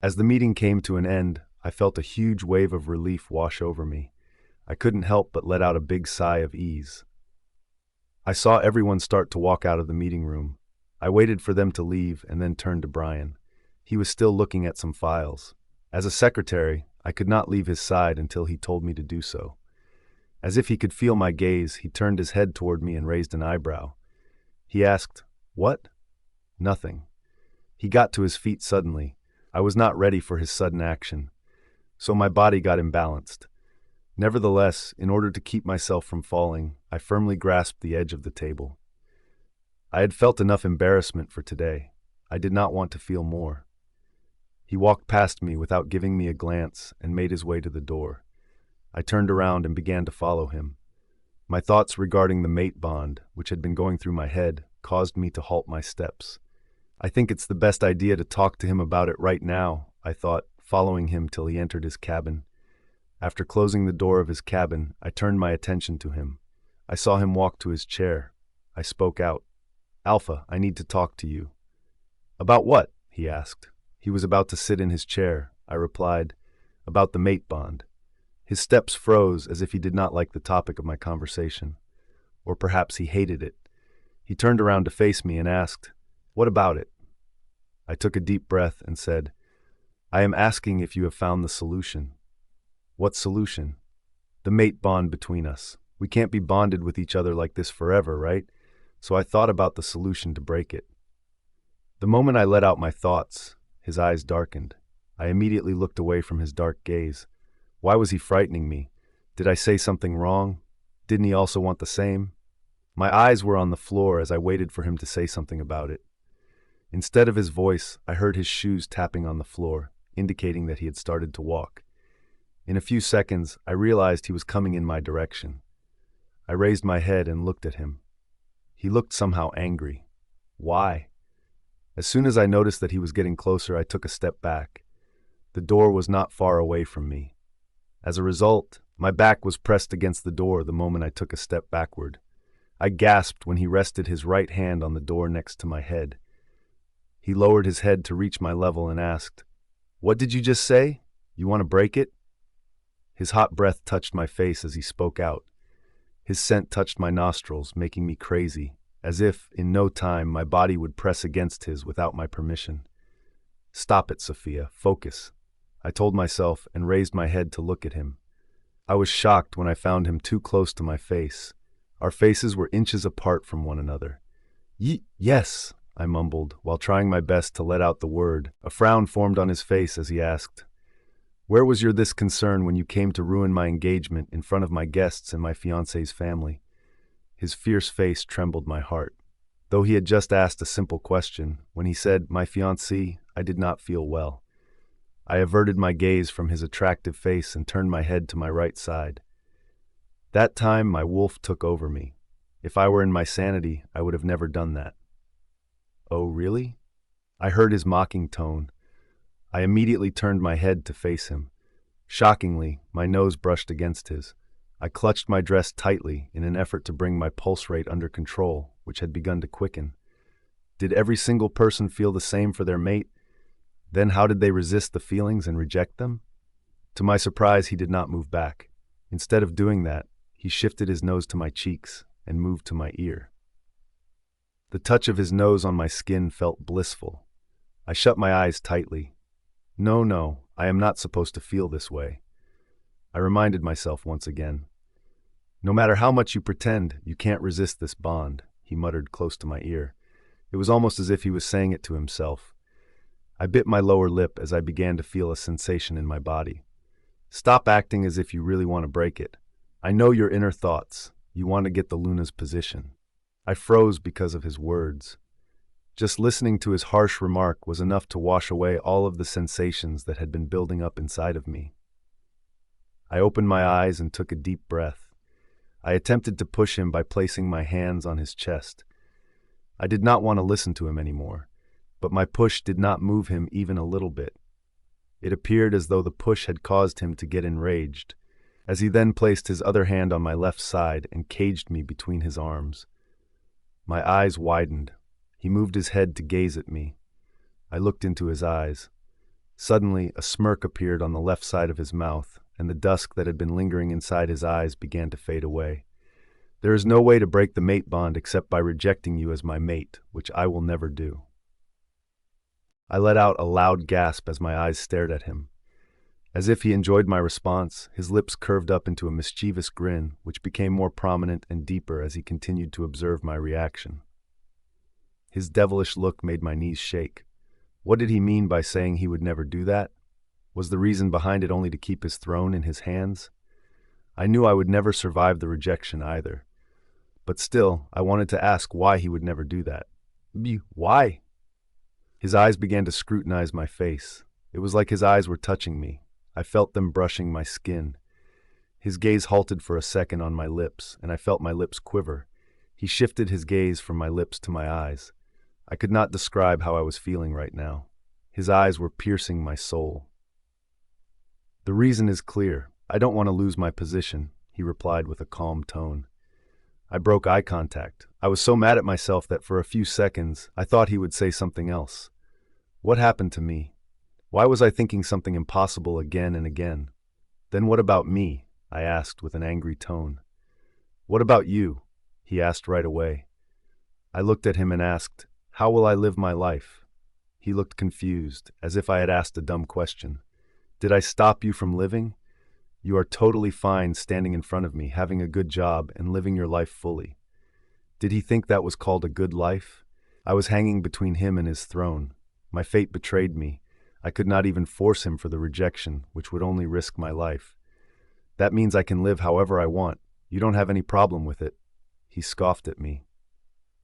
As the meeting came to an end, I felt a huge wave of relief wash over me. I couldn't help but let out a big sigh of ease. I saw everyone start to walk out of the meeting room. I waited for them to leave and then turned to Brian. He was still looking at some files. As a secretary, I could not leave his side until he told me to do so. As if he could feel my gaze, he turned his head toward me and raised an eyebrow. He asked, "What?" "Nothing." He got to his feet suddenly. I was not ready for his sudden action, so my body got imbalanced. Nevertheless, in order to keep myself from falling, I firmly grasped the edge of the table. I had felt enough embarrassment for today. I did not want to feel more. He walked past me without giving me a glance and made his way to the door. I turned around and began to follow him. My thoughts regarding the mate bond, which had been going through my head, caused me to halt my steps. I think it's the best idea to talk to him about it right now, I thought, following him till he entered his cabin. After closing the door of his cabin, I turned my attention to him. I saw him walk to his chair. I spoke out. "Alpha, I need to talk to you." "About what?" he asked. He was about to sit in his chair. I replied, "About the mate bond." His steps froze as if he did not like the topic of my conversation. Or perhaps he hated it. He turned around to face me and asked, "What about it?" I took a deep breath and said, "I am asking if you have found the solution." "What solution?" "The mate bond between us. We can't be bonded with each other like this forever, right? So I thought about the solution to break it." The moment I let out my thoughts, his eyes darkened. I immediately looked away from his dark gaze. Why was he frightening me? Did I say something wrong? Didn't he also want the same? My eyes were on the floor as I waited for him to say something about it. Instead of his voice, I heard his shoes tapping on the floor, indicating that he had started to walk. In a few seconds, I realized he was coming in my direction. I raised my head and looked at him. He looked somehow angry. Why? As soon as I noticed that he was getting closer, I took a step back. The door was not far away from me. As a result, my back was pressed against the door the moment I took a step backward. I gasped when he rested his right hand on the door next to my head. He lowered his head to reach my level and asked, "What did you just say? You want to break it?" His hot breath touched my face as he spoke out. His scent touched my nostrils, making me crazy, as if, in no time, my body would press against his without my permission. "Stop it, Sophia. Focus," I told myself and raised my head to look at him. I was shocked when I found him too close to my face. Our faces were inches apart from one another. Yes," I mumbled, while trying my best to let out the word. A frown formed on his face as he asked, "Where was your this concern when you came to ruin my engagement in front of my guests and my fiancé's family?" His fierce face trembled my heart. Though he had just asked a simple question, when he said, "my fiancée," I did not feel well. I averted my gaze from his attractive face and turned my head to my right side. That time, my wolf took over me. If I were in my sanity, I would have never done that. "Oh, really?" I heard his mocking tone. I immediately turned my head to face him. Shockingly, my nose brushed against his. I clutched my dress tightly in an effort to bring my pulse rate under control, which had begun to quicken. Did every single person feel the same for their mate? Then how did they resist the feelings and reject them? To my surprise, he did not move back. Instead of doing that, he shifted his nose to my cheeks and moved to my ear. The touch of his nose on my skin felt blissful. I shut my eyes tightly. No, I am not supposed to feel this way. I reminded myself once again. "No matter how much you pretend, you can't resist this bond," he muttered close to my ear. It was almost as if he was saying it to himself. I bit my lower lip as I began to feel a sensation in my body. "Stop acting as if you really want to break it. I know your inner thoughts. You want to get the Luna's position." I froze because of his words. Just listening to his harsh remark was enough to wash away all of the sensations that had been building up inside of me. I opened my eyes and took a deep breath. I attempted to push him by placing my hands on his chest. I did not want to listen to him anymore, but my push did not move him even a little bit. It appeared as though the push had caused him to get enraged, as he then placed his other hand on my left side and caged me between his arms. My eyes widened. He moved his head to gaze at me. I looked into his eyes. Suddenly, a smirk appeared on the left side of his mouth, and the dusk that had been lingering inside his eyes began to fade away. There is no way to break the mate bond except by rejecting you as my mate, which I will never do. I let out a loud gasp as my eyes stared at him. As if he enjoyed my response, his lips curved up into a mischievous grin, which became more prominent and deeper as he continued to observe my reaction. His devilish look made my knees shake. What did he mean by saying he would never do that? Was the reason behind it only to keep his throne in his hands? I knew I would never survive the rejection either. But still, I wanted to ask why he would never do that. Why? His eyes began to scrutinize my face. It was like his eyes were touching me. I felt them brushing my skin. His gaze halted for a second on my lips, and I felt my lips quiver. He shifted his gaze from my lips to my eyes. I could not describe how I was feeling right now. His eyes were piercing my soul. The reason is clear. I don't want to lose my position, he replied with a calm tone. I broke eye contact. I was so mad at myself that for a few seconds I thought he would say something else. What happened to me? Why was I thinking something impossible again and again? Then what about me? I asked with an angry tone. What about you? He asked right away. I looked at him and asked, how will I live my life? He looked confused, as if I had asked a dumb question. Did I stop you from living? You are totally fine standing in front of me, having a good job, and living your life fully. Did he think that was called a good life? I was hanging between him and his throne. My fate betrayed me. I could not even force him for the rejection, which would only risk my life. That means I can live however I want. You don't have any problem with it. He scoffed at me.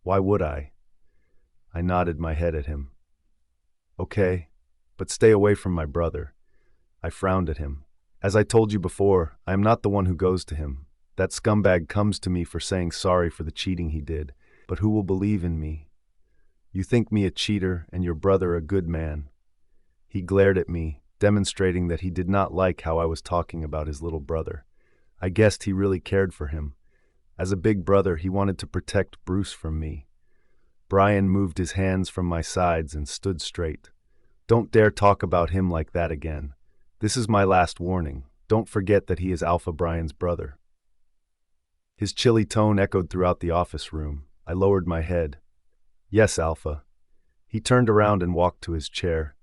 Why would I? I nodded my head at him. Okay, but stay away from my brother. I frowned at him. As I told you before, I am not the one who goes to him. That scumbag comes to me for saying sorry for the cheating he did, but who will believe in me? You think me a cheater and your brother a good man. He glared at me, demonstrating that he did not like how I was talking about his little brother. I guessed he really cared for him. As a big brother, he wanted to protect Bruce from me. Brian moved his hands from my sides and stood straight. Don't dare talk about him like that again. This is my last warning. Don't forget that he is Alpha Brian's brother. His chilly tone echoed throughout the office room. I lowered my head. Yes, Alpha. He turned around and walked to his chair.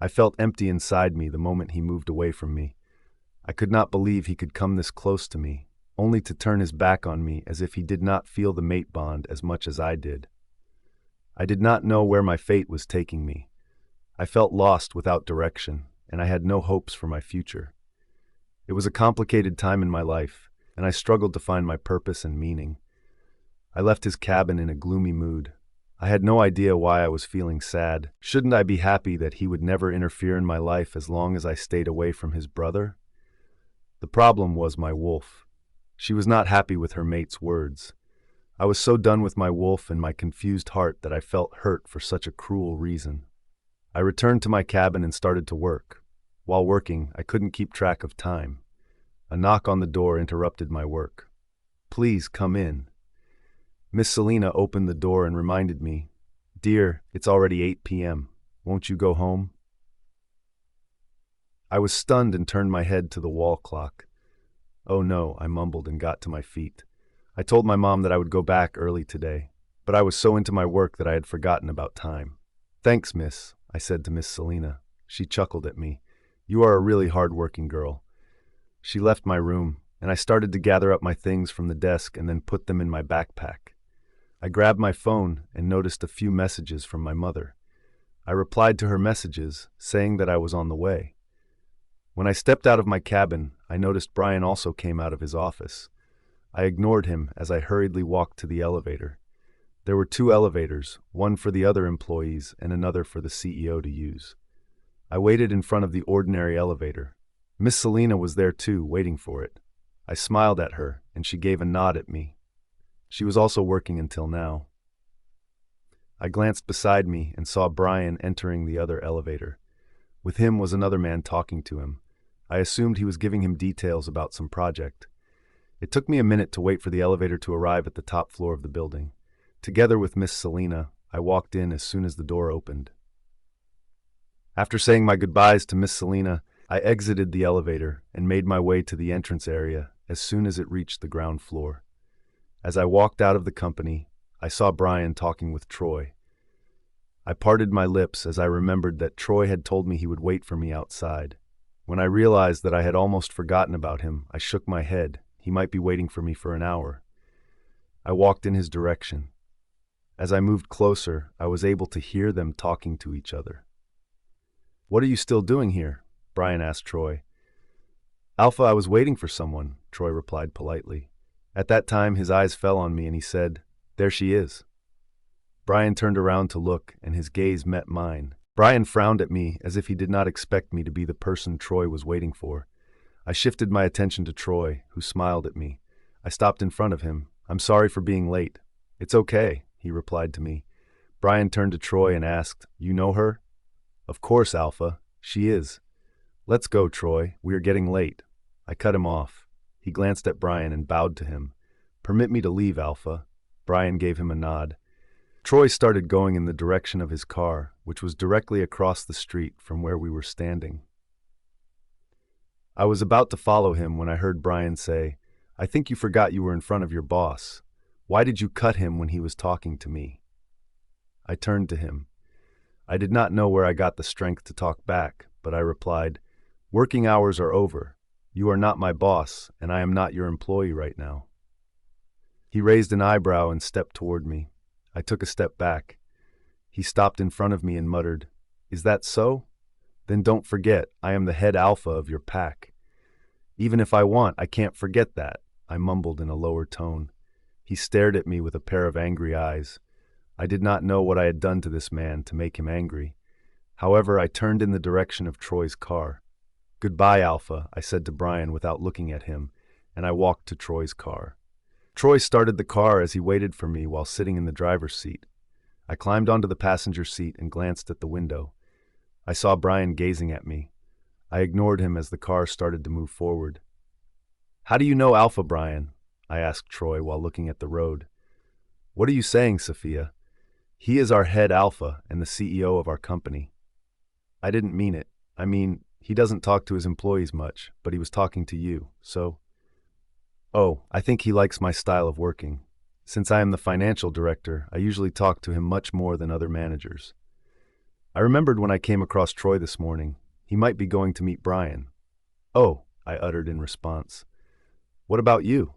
I felt empty inside me the moment he moved away from me. I could not believe he could come this close to me, only to turn his back on me as if he did not feel the mate bond as much as I did. I did not know where my fate was taking me. I felt lost without direction, and I had no hopes for my future. It was a complicated time in my life, and I struggled to find my purpose and meaning. I left his cabin in a gloomy mood. I had no idea why I was feeling sad. Shouldn't I be happy that he would never interfere in my life as long as I stayed away from his brother? The problem was my wolf. She was not happy with her mate's words. I was so done with my wolf and my confused heart that I felt hurt for such a cruel reason. I returned to my cabin and started to work. While working, I couldn't keep track of time. A knock on the door interrupted my work. Please come in. Miss Selina opened the door and reminded me, Dear, it's already 8 p.m. Won't you go home? I was stunned and turned my head to the wall clock. Oh no, I mumbled and got to my feet. I told my mom that I would go back early today, but I was so into my work that I had forgotten about time. Thanks, miss, I said to Miss Selina. She chuckled at me. You are a really hardworking girl. She left my room, and I started to gather up my things from the desk and then put them in my backpack. I grabbed my phone and noticed a few messages from my mother. I replied to her messages, saying that I was on the way. When I stepped out of my cabin, I noticed Brian also came out of his office. I ignored him as I hurriedly walked to the elevator. There were 2 elevators, one for the other employees and another for the CEO to use. I waited in front of the ordinary elevator. Miss Selina was there too, waiting for it. I smiled at her, and she gave a nod at me. She was also working until now. I glanced beside me and saw Brian entering the other elevator. With him was another man talking to him. I assumed he was giving him details about some project. It took me a minute to wait for the elevator to arrive at the top floor of the building. Together with Miss Selina, I walked in as soon as the door opened. After saying my goodbyes to Miss Selena, I exited the elevator and made my way to the entrance area as soon as it reached the ground floor. As I walked out of the company, I saw Brian talking with Troy. I parted my lips as I remembered that Troy had told me he would wait for me outside. When I realized that I had almost forgotten about him, I shook my head. He might be waiting for me for an hour. I walked in his direction. As I moved closer, I was able to hear them talking to each other. "What are you still doing here?" Brian asked Troy. "Alpha, I was waiting for someone," Troy replied politely. At that time, his eyes fell on me and he said, "There she is." Brian turned around to look, and his gaze met mine. Brian frowned at me as if he did not expect me to be the person Troy was waiting for. I shifted my attention to Troy, who smiled at me. I stopped in front of him. "I'm sorry for being late." "It's okay," he replied to me. Brian turned to Troy and asked, "You know her?" "Of course, Alpha. She is." "Let's go, Troy. We are getting late." I cut him off. He glanced at Brian and bowed to him. "Permit me to leave, Alpha." Brian gave him a nod. Troy started going in the direction of his car, which was directly across the street from where we were standing. I was about to follow him when I heard Brian say, "I think you forgot you were in front of your boss. Why did you cut him when he was talking to me?" I turned to him. I did not know where I got the strength to talk back, but I replied, "Working hours are over. You are not my boss, and I am not your employee right now." He raised an eyebrow and stepped toward me. I took a step back. He stopped in front of me and muttered, "Is that so? Then don't forget, I am the head alpha of your pack." "Even if I want, I can't forget that," I mumbled in a lower tone. He stared at me with a pair of angry eyes. I did not know what I had done to this man to make him angry. However, I turned in the direction of Troy's car. "Goodbye, Alpha," I said to Brian without looking at him, and I walked to Troy's car. Troy started the car as he waited for me while sitting in the driver's seat. I climbed onto the passenger seat and glanced at the window. I saw Brian gazing at me. I ignored him as the car started to move forward. "How do you know Alpha, Brian?" I asked Troy while looking at the road. "What are you saying, Sophia? He is our head alpha and the CEO of our company." "I didn't mean it. I mean, he doesn't talk to his employees much, but he was talking to you, so..." "Oh, I think he likes my style of working. Since I am the financial director, I usually talk to him much more than other managers." I remembered when I came across Troy this morning, he might be going to meet Brian. "Oh," I uttered in response. "What about you?"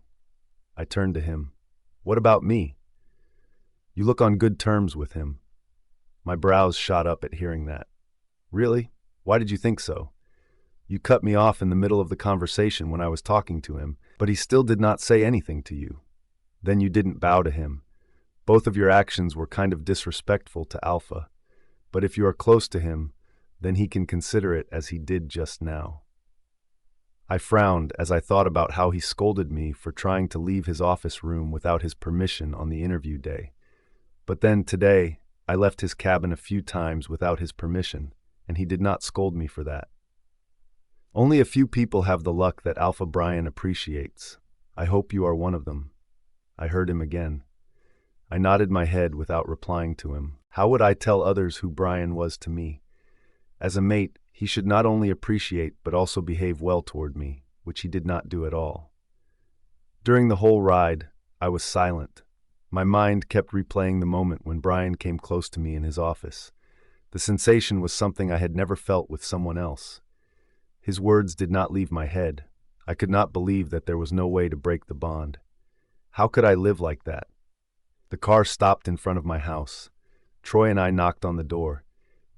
I turned to him. "What about me?" "You look on good terms with him." My brows shot up at hearing that. "Really? Why did you think so? You cut me off in the middle of the conversation when I was talking to him, but he still did not say anything to you. Then you didn't bow to him. Both of your actions were kind of disrespectful to Alpha. But if you are close to him, then he can consider it as he did just now." I frowned as I thought about how he scolded me for trying to leave his office room without his permission on the interview day. But then today, I left his cabin a few times without his permission, and he did not scold me for that. "Only a few people have the luck that Alpha Brian appreciates. I hope you are one of them." I heard him again. I nodded my head without replying to him. How would I tell others who Brian was to me? As a mate, he should not only appreciate but also behave well toward me, which he did not do at all. During the whole ride, I was silent. My mind kept replaying the moment when Brian came close to me in his office. The sensation was something I had never felt with someone else. His words did not leave my head. I could not believe that there was no way to break the bond. How could I live like that? The car stopped in front of my house. Troy and I knocked on the door.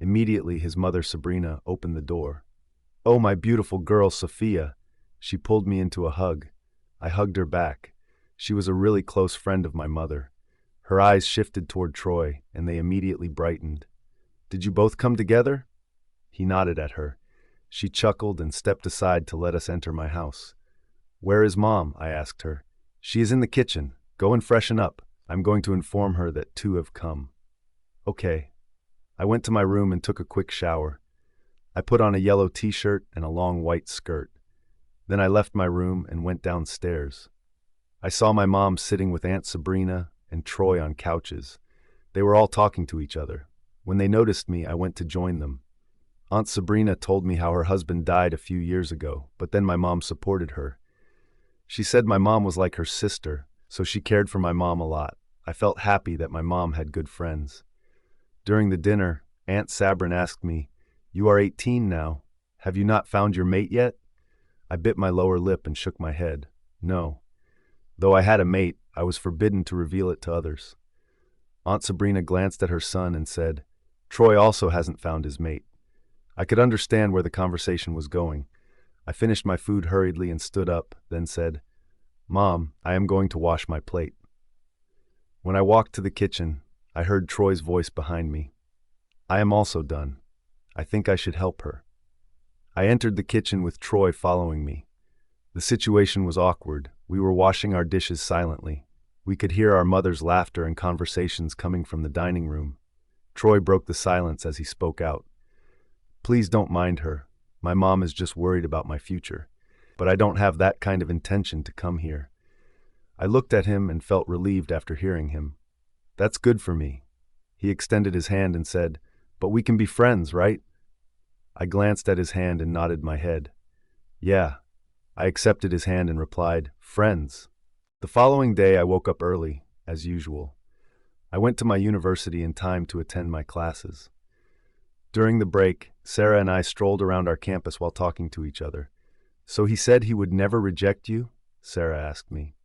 Immediately, his mother, Sabrina, opened the door. "Oh, my beautiful girl, Sophia." She pulled me into a hug. I hugged her back. She was a really close friend of my mother. Her eyes shifted toward Troy, and they immediately brightened. "Did you both come together?" He nodded at her. She chuckled and stepped aside to let us enter my house. "Where is Mom?" I asked her. "She is in the kitchen. Go and freshen up. I'm going to inform her that two have come." "Okay." I went to my room and took a quick shower. I put on a yellow t-shirt and a long white skirt. Then I left my room and went downstairs. I saw my mom sitting with Aunt Sabrina and Troy on couches. They were all talking to each other. When they noticed me, I went to join them. Aunt Sabrina told me how her husband died a few years ago, but then my mom supported her. She said my mom was like her sister, so she cared for my mom a lot. I felt happy that my mom had good friends. During the dinner, Aunt Sabrin asked me, "You are 18 now. Have you not found your mate yet?" I bit my lower lip and shook my head. No. Though I had a mate, I was forbidden to reveal it to others. Aunt Sabrina glanced at her son and said, "Troy also hasn't found his mate." I could understand where the conversation was going. I finished my food hurriedly and stood up, then said, "Mom, I am going to wash my plate." When I walked to the kitchen, I heard Troy's voice behind me. "I am also done. I think I should help her." I entered the kitchen with Troy following me. The situation was awkward. We were washing our dishes silently. We could hear our mother's laughter and conversations coming from the dining room. Troy broke the silence as he spoke out. "Please don't mind her. My mom is just worried about my future. But I don't have that kind of intention to come here." I looked at him and felt relieved after hearing him. "That's good for me." He extended his hand and said, "But we can be friends, right?" I glanced at his hand and nodded my head. "Yeah." I accepted his hand and replied, "Friends." The following day I woke up early, as usual. I went to my university in time to attend my classes. During the break, Sarah and I strolled around our campus while talking to each other. "So he said he would never reject you?" Sarah asked me.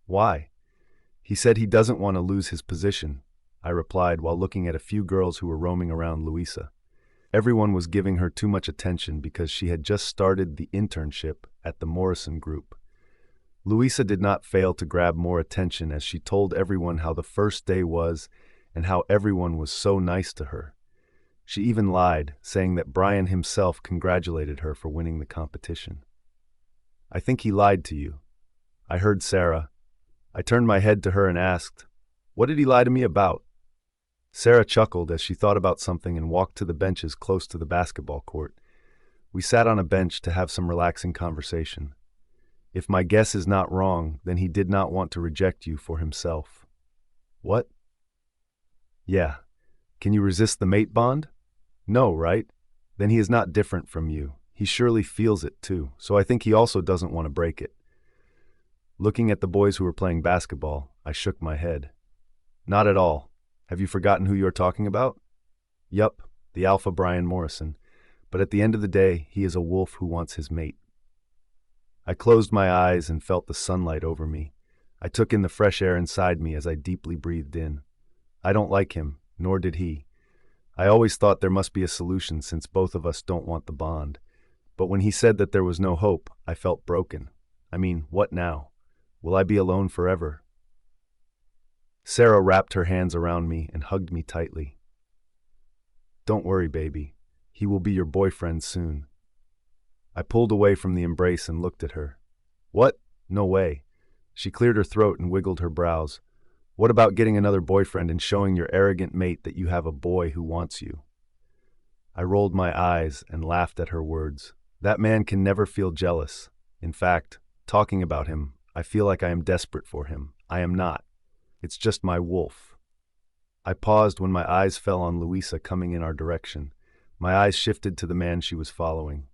Why?" "He said he doesn't want to lose his position," I replied while looking at a few girls who were roaming around Luisa. Everyone was giving her too much attention because she had just started the internship at the Morrison group. Luisa did not fail to grab more attention as she told everyone how the first day was and how everyone was so nice to her. She even lied, saying that Brian himself congratulated her for winning the competition. "I think he lied to you," I heard Sarah. I turned my head to her and asked, "What did he lie to me about?" Sarah chuckled as she thought about something and walked to the benches close to the basketball court. We sat on a bench to have some relaxing conversation. "If my guess is not wrong, then he did not want to reject you for himself." "What?" "Yeah. Can you resist the mate bond?" "No, right? Then he is not different from you. He surely feels it too, so I think he also doesn't want to break it." Looking at the boys who were playing basketball, I shook my head. "Not at all. Have you forgotten who you're talking about?" "Yup, the alpha Brian Morrison. But at the end of the day, he is a wolf who wants his mate." I closed my eyes and felt the sunlight over me. I took in the fresh air inside me as I deeply breathed in. I don't like him, nor did he. I always thought there must be a solution since both of us don't want the bond. But when he said that there was no hope, I felt broken. I mean, what now? Will I be alone forever? Sarah wrapped her hands around me and hugged me tightly. "Don't worry, baby. He will be your boyfriend soon." I pulled away from the embrace and looked at her. "What? No way." She cleared her throat and wiggled her brows. "What about getting another boyfriend and showing your arrogant mate that you have a boy who wants you?" I rolled my eyes and laughed at her words. That man can never feel jealous. In fact, talking about him, I feel like I am desperate for him. I am not. It's just my wolf. I paused when my eyes fell on Luisa coming in our direction. My eyes shifted to the man she was following.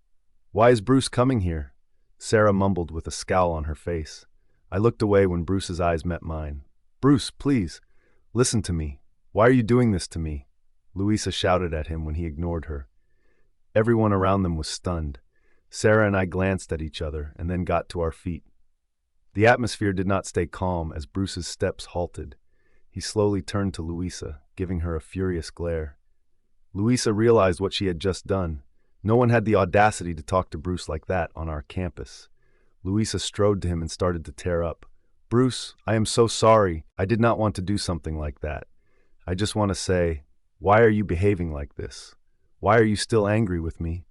"Why is Bruce coming here?" Sarah mumbled with a scowl on her face. I looked away when Bruce's eyes met mine. "Bruce, please, listen to me. Why are you doing this to me?" Luisa shouted at him when he ignored her. Everyone around them was stunned. Sarah and I glanced at each other and then got to our feet. The atmosphere did not stay calm as Bruce's steps halted. He slowly turned to Luisa, giving her a furious glare. Luisa realized what she had just done. No one had the audacity to talk to Bruce like that on our campus. Luisa strode to him and started to tear up. "Bruce, I am so sorry. I did not want to do something like that. I just want to say, why are you behaving like this? Why are you still angry with me?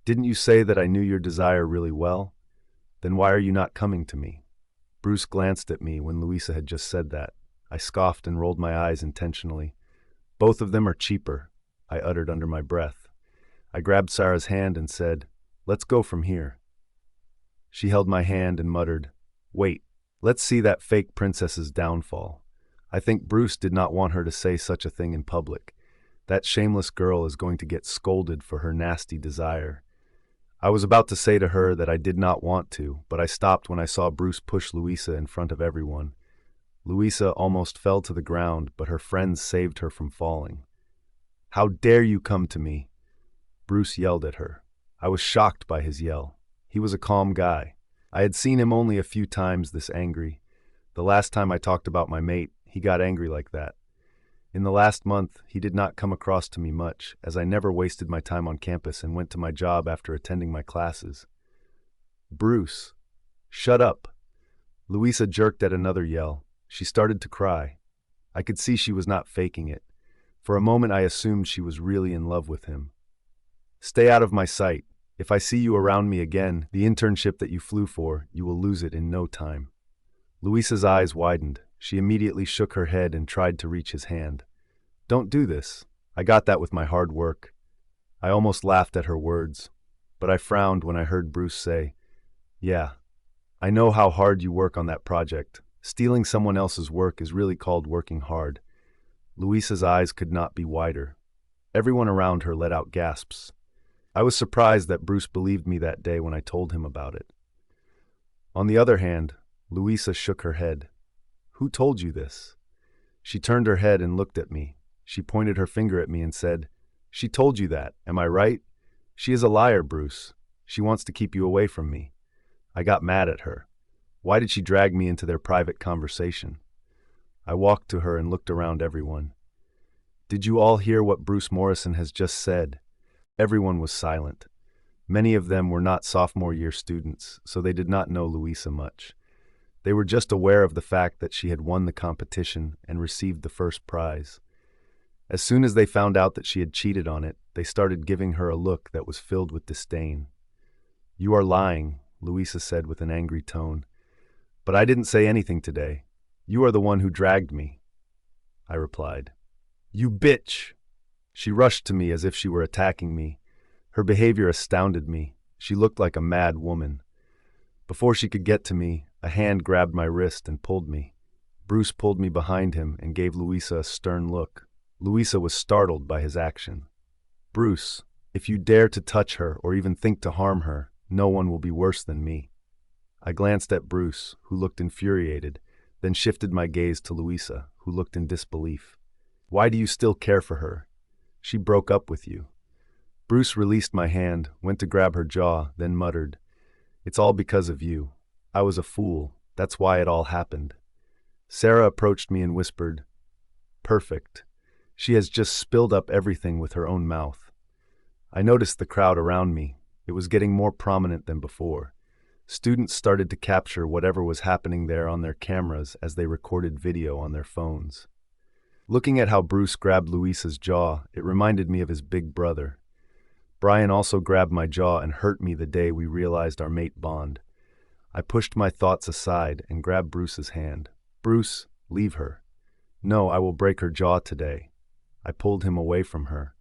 Didn't you say that I knew your desire really well? Then why are you not coming to me?" Bruce glanced at me when Luisa had just said that. I scoffed and rolled my eyes intentionally. "Both of them are cheaper," I uttered under my breath. I grabbed Sarah's hand and said, "Let's go from here." She held my hand and muttered, "Wait, let's see that fake princess's downfall." I think Bruce did not want her to say such a thing in public. That shameless girl is going to get scolded for her nasty desire. I was about to say to her that I did not want to, but I stopped when I saw Bruce push Luisa in front of everyone. Luisa almost fell to the ground, but her friends saved her from falling. "How dare you come to me?" Bruce yelled at her. I was shocked by his yell. He was a calm guy. I had seen him only a few times this angry. The last time I talked about my mate, he got angry like that. In the last month, he did not come across to me much, as I never wasted my time on campus and went to my job after attending my classes. "Bruce, shut up." Luisa jerked at another yell. She started to cry. I could see she was not faking it. For a moment I assumed she was really in love with him. "Stay out of my sight. If I see you around me again, the internship that you flew for, you will lose it in no time." Luisa's eyes widened. She immediately shook her head and tried to reach his hand. "Don't do this. I got that with my hard work." I almost laughed at her words, but I frowned when I heard Bruce say, "Yeah, I know how hard you work on that project. Stealing someone else's work is really called working hard." Luisa's eyes could not be wider. Everyone around her let out gasps. I was surprised that Bruce believed me that day when I told him about it. On the other hand, Luisa shook her head. "Who told you this?" She turned her head and looked at me. She pointed her finger at me and said, "She told you that, am I right? She is a liar, Bruce. She wants to keep you away from me." I got mad at her. Why did she drag me into their private conversation? I walked to her and looked around everyone. "Did you all hear what Bruce Morrison has just said?" Everyone was silent. Many of them were not sophomore year students, so they did not know Luisa much. They were just aware of the fact that she had won the competition and received the first prize. As soon as they found out that she had cheated on it, they started giving her a look that was filled with disdain. "You are lying," Luisa said with an angry tone. "But I didn't say anything today. You are the one who dragged me," I replied. "You bitch!" She rushed to me as if she were attacking me. Her behavior astounded me. She looked like a mad woman. Before she could get to me, a hand grabbed my wrist and pulled me. Bruce pulled me behind him and gave Luisa a stern look. Luisa was startled by his action. "Bruce, if you dare to touch her or even think to harm her, no one will be worse than me." I glanced at Bruce, who looked infuriated, then shifted my gaze to Luisa, who looked in disbelief. "Why do you still care for her? She broke up with you." Bruce released my hand, went to grab her jaw, then muttered, "It's all because of you. I was a fool. That's why it all happened." Sarah approached me and whispered, "Perfect. She has just spilled up everything with her own mouth." I noticed the crowd around me. It was getting more prominent than before. Students started to capture whatever was happening there on their cameras as they recorded video on their phones. Looking at how Bruce grabbed Luisa's jaw, it reminded me of his big brother. Brian also grabbed my jaw and hurt me the day we realized our mate bond. I pushed my thoughts aside and grabbed Bruce's hand. "Bruce, leave her." "No, I will break her jaw today." I pulled him away from her.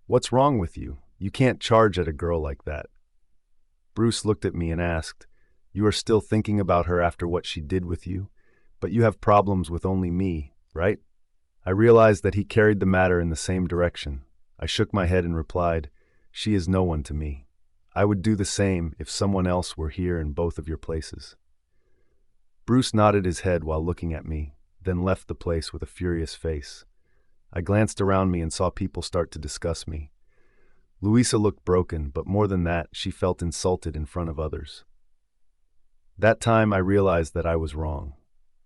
"What's wrong with you? You can't charge at a girl like that." Bruce looked at me and asked, "You are still thinking about her after what she did with you? But you have problems with only me, right?" I realized that he carried the matter in the same direction. I shook my head and replied, "She is no one to me. I would do the same if someone else were here in both of your places." Bruce nodded his head while looking at me, then left the place with a furious face. I glanced around me and saw people start to discuss me. Luisa looked broken, but more than that, she felt insulted in front of others. That time I realized that I was wrong.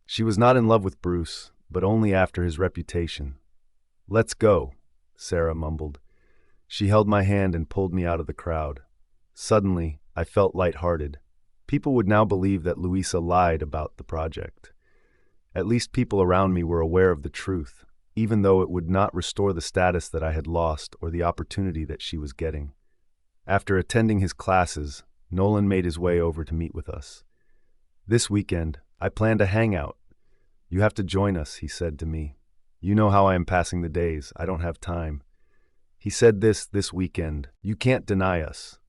She was not in love with Bruce, but only after his reputation. "Let's go," Sarah mumbled. She held my hand and pulled me out of the crowd. Suddenly, I felt lighthearted. People would now believe that Luisa lied about the project. At least people around me were aware of the truth, even though it would not restore the status that I had lost or the opportunity that she was getting. After attending his classes, Nolan made his way over to meet with us. "This weekend, I planned a hangout. You have to join us," he said to me. "You know how I am passing the days. I don't have time." He said this weekend. You can't deny us.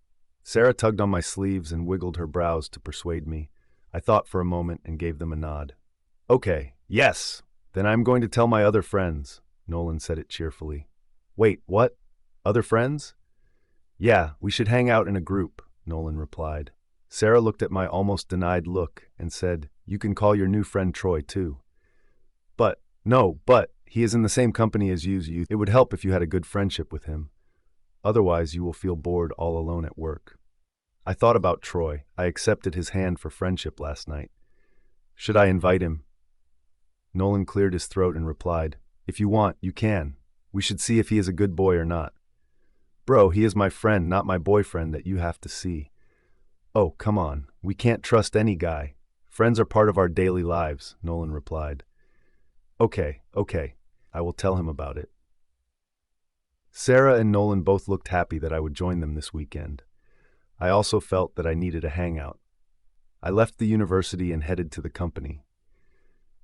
Sarah tugged on my sleeves and wiggled her brows to persuade me. I thought for a moment and gave them a nod. "Okay, yes, then I'm going to tell my other friends," Nolan said it cheerfully. Wait, what? Other friends? Yeah, we should hang out in a group, Nolan replied. Sarah looked at my almost denied look and said, You can call your new friend Troy too. But he is in the same company as you. It would help if you had a good friendship with him. Otherwise, you will feel bored all alone at work. I thought about Troy. I accepted his hand for friendship last night. Should I invite him? Nolan cleared his throat and replied, If you want, you can. We should see if he is a good boy or not. Bro, he is my friend, not my boyfriend that you have to see. Oh, come on. We can't trust any guy. Friends are part of our daily lives, Nolan replied. Okay. I will tell him about it. Sarah and Nolan both looked happy that I would join them this weekend. I also felt that I needed a hangout. I left the university and headed to the company.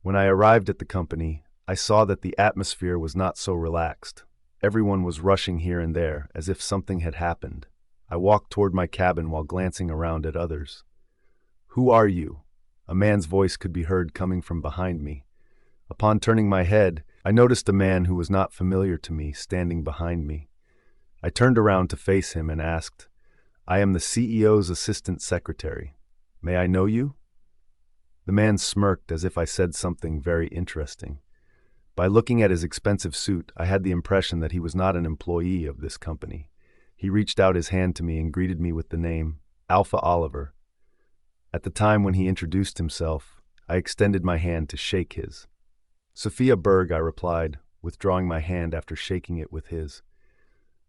When I arrived at the company, I saw that the atmosphere was not so relaxed. Everyone was rushing here and there, as if something had happened. I walked toward my cabin while glancing around at others. Who are you? A man's voice could be heard coming from behind me. Upon turning my head, I noticed a man who was not familiar to me standing behind me. I turned around to face him and asked, I am the CEO's assistant secretary. May I know you? The man smirked as if I said something very interesting. By looking at his expensive suit, I had the impression that he was not an employee of this company. He reached out his hand to me and greeted me with the name, Alpha Oliver. At the time when he introduced himself, I extended my hand to shake his. Sophia Berge, I replied, withdrawing my hand after shaking it with his.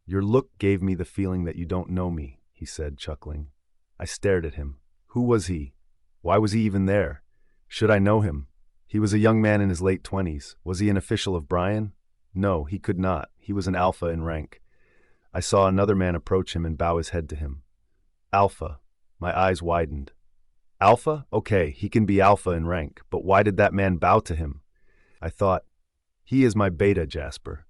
Your look gave me the feeling that you don't know me, he said, chuckling. I stared at him. Who was he? Why was he even there? Should I know him? He was a young man in his late 20s. Was he an official of Brian? No, he could not. He was an alpha in rank. I saw another man approach him and bow his head to him. Alpha. My eyes widened. Alpha? Okay, he can be alpha in rank, but why did that man bow to him? I thought, he is my beta, Jasper.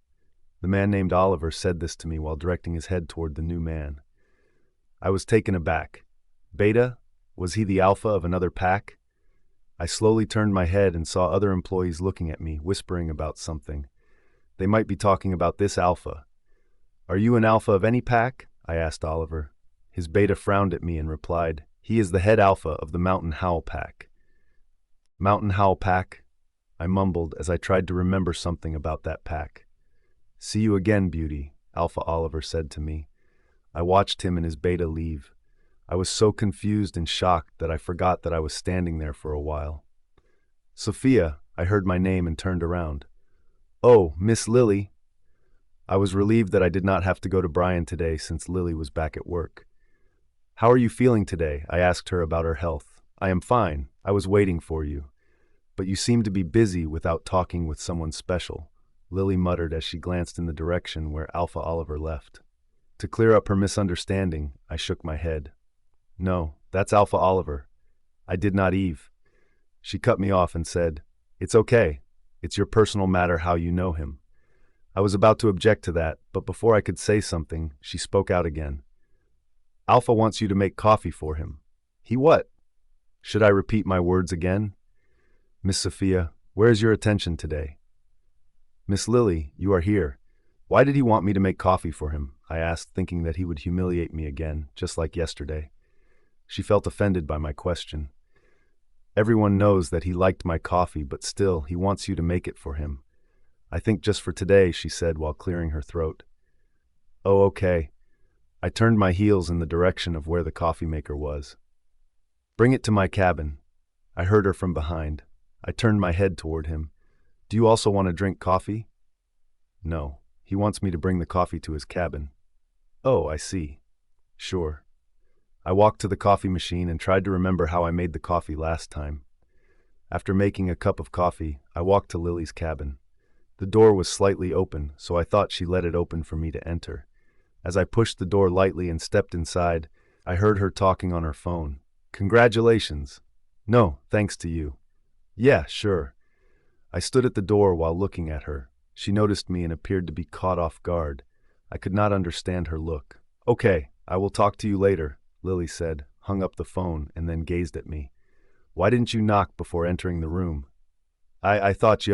The man named Oliver said this to me while directing his head toward the new man. I was taken aback. Beta? Was he the alpha of another pack? I slowly turned my head and saw other employees looking at me, whispering about something. They might be talking about this alpha. Are you an alpha of any pack? I asked Oliver. His beta frowned at me and replied, He is the head alpha of the Mountain Howl pack. Mountain Howl pack? I mumbled as I tried to remember something about that pack. See you again, beauty, Alpha Oliver said to me. I watched him and his beta leave. I was so confused and shocked that I forgot that I was standing there for a while. Sophia, I heard my name and turned around. Oh, Miss Lily. I was relieved that I did not have to go to Brian today since Lily was back at work. How are you feeling today? I asked her about her health. I am fine. I was waiting for you. But you seem to be busy without talking with someone special, Lily muttered as she glanced in the direction where Alpha Oliver left. To clear up her misunderstanding, I shook my head. No, that's Alpha Oliver. I did not Eve. She cut me off and said, It's okay. It's your personal matter how you know him. I was about to object to that, but before I could say something, she spoke out again. Alpha wants you to make coffee for him. He what? Should I repeat my words again? Miss Sophia, where is your attention today? Miss Lily, you are here. Why did he want me to make coffee for him? I asked, thinking that he would humiliate me again, just like yesterday. She felt offended by my question. Everyone knows that he liked my coffee, but still, he wants you to make it for him. I think just for today, she said while clearing her throat. Oh, okay. I turned my heels in the direction of where the coffee maker was. Bring it to my cabin. I heard her from behind. I turned my head toward him. Do you also want to drink coffee? No, he wants me to bring the coffee to his cabin. Oh, I see. Sure. I walked to the coffee machine and tried to remember how I made the coffee last time. After making a cup of coffee, I walked to Lily's cabin. The door was slightly open, so I thought she let it open for me to enter. As I pushed the door lightly and stepped inside, I heard her talking on her phone. Congratulations. No, thanks to you. Yeah, sure. I stood at the door while looking at her. She noticed me and appeared to be caught off guard. I could not understand her look. Okay, I will talk to you later, Lily said, hung up the phone, and then gazed at me. Why didn't you knock before entering the room? I thought,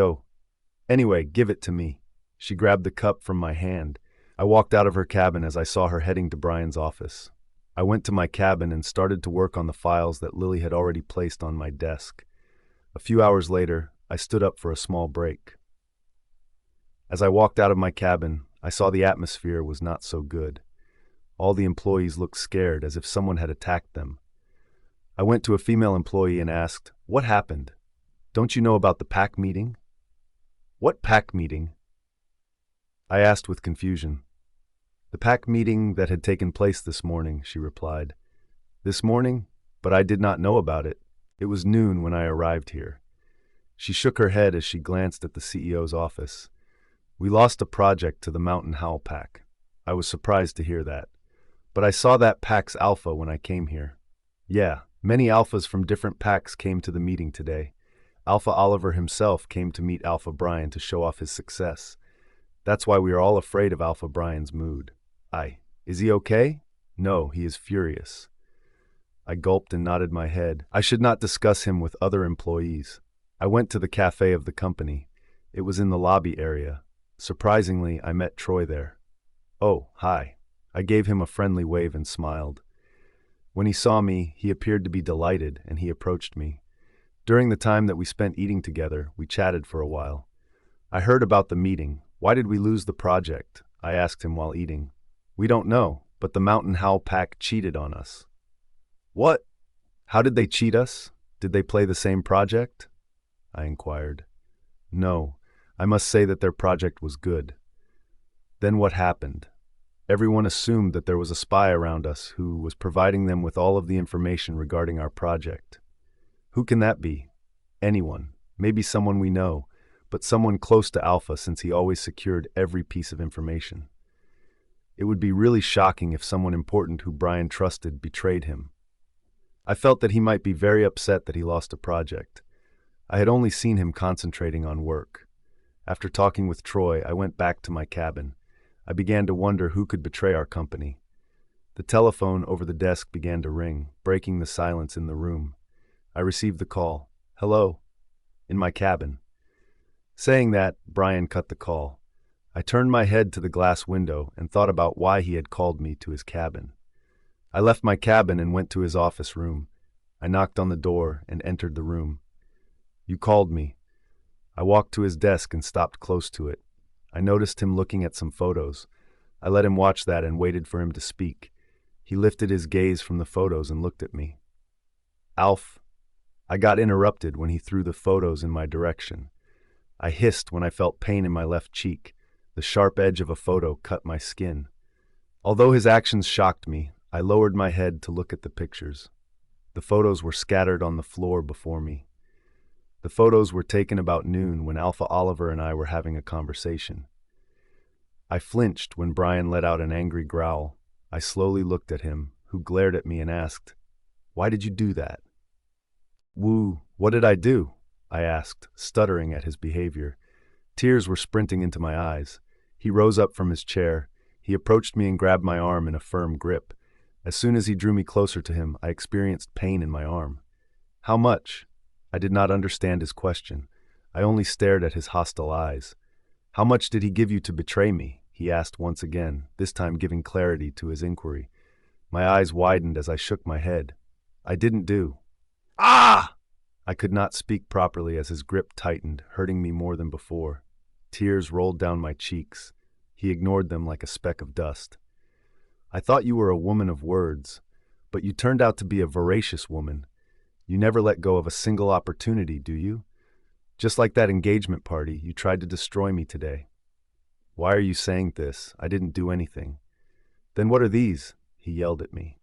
Anyway, give it to me. She grabbed the cup from my hand. I walked out of her cabin as I saw her heading to Brian's office. I went to my cabin and started to work on the files that Lily had already placed on my desk. A few hours later, I stood up for a small break. As I walked out of my cabin, I saw the atmosphere was not so good. All the employees looked scared, as if someone had attacked them. I went to a female employee and asked, "What happened? Don't you know about the PAC meeting?" "What PAC meeting?" I asked with confusion. "The PAC meeting that had taken place this morning," she replied. "This morning? But I did not know about it. It was noon when I arrived here." She shook her head as she glanced at the CEO's office. "We lost a project to the Mountain Howl Pack." I was surprised to hear that. "But I saw that pack's alpha when I came here." "Yeah, many alphas from different packs came to the meeting today. Alpha Oliver himself came to meet Alpha Brian to show off his success. That's why we are all afraid of Alpha Brian's mood." Is he okay?" "No, he is furious." I gulped and nodded my head. I should not discuss him with other employees. I went to the cafe of the company. It was in the lobby area. Surprisingly, I met Troy there. "Oh, hi." I gave him a friendly wave and smiled. When he saw me, he appeared to be delighted, and he approached me. During the time that we spent eating together, we chatted for a while. "I heard about the meeting. Why did we lose the project?" I asked him while eating. "We don't know, but the Mountain Howl Pack cheated on us." "What? How did they cheat us? Did they play the same project?" I inquired. "No, I must say that their project was good." "Then what happened?" "Everyone assumed that there was a spy around us who was providing them with all of the information regarding our project." "Who can that be?" "Anyone. Maybe someone we know, but someone close to Alpha since he always secured every piece of information. It would be really shocking if someone important who Brian trusted betrayed him." I felt that he might be very upset that he lost a project. I had only seen him concentrating on work. After talking with Troy, I went back to my cabin. I began to wonder who could betray our company. The telephone over the desk began to ring, breaking the silence in the room. I received the call. "Hello?" "In my cabin." Saying that, Brian cut the call. I turned my head to the glass window and thought about why he had called me to his cabin. I left my cabin and went to his office room. I knocked on the door and entered the room. "You called me." I walked to his desk and stopped close to it. I noticed him looking at some photos. I let him watch that and waited for him to speak. He lifted his gaze from the photos and looked at me. "Alf." I got interrupted when he threw the photos in my direction. I hissed when I felt pain in my left cheek. The sharp edge of a photo cut my skin. Although his actions shocked me, I lowered my head to look at the pictures. The photos were scattered on the floor before me. The photos were taken about noon when Alpha Oliver and I were having a conversation. I flinched when Brian let out an angry growl. I slowly looked at him, who glared at me and asked, "Why did you do that?" "Woo, what did I do?" I asked, stuttering at his behavior. Tears were sprinting into my eyes. He rose up from his chair. He approached me and grabbed my arm in a firm grip. As soon as he drew me closer to him, I experienced pain in my arm. "How much?" I did not understand his question. I only stared at his hostile eyes. "How much did he give you to betray me?" he asked once again, this time giving clarity to his inquiry. My eyes widened as I shook my head. "I didn't do." "Ah!" I could not speak properly as his grip tightened, hurting me more than before. Tears rolled down my cheeks. He ignored them like a speck of dust. "I thought you were a woman of words, but you turned out to be a voracious woman. You never let go of a single opportunity, do you? Just like that engagement party, you tried to destroy me today." "Why are you saying this? I didn't do anything." "Then what are these?" he yelled at me.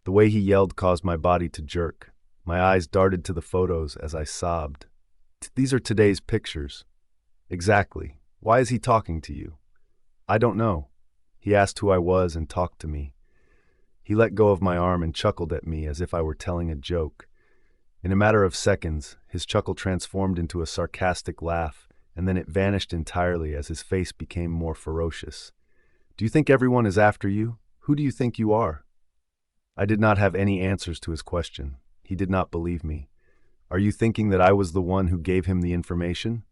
The way he yelled caused my body to jerk. My eyes darted to the photos as I sobbed. "These are today's pictures." "Exactly. Why is he talking to you?" "I don't know." He asked who I was and talked to me. He let go of my arm and chuckled at me as if I were telling a joke. In a matter of seconds, his chuckle transformed into a sarcastic laugh, and then it vanished entirely as his face became more ferocious. "Do you think everyone is after you? Who do you think you are?" I did not have any answers to his question. He did not believe me. "Are you thinking that I was the one who gave him the information?"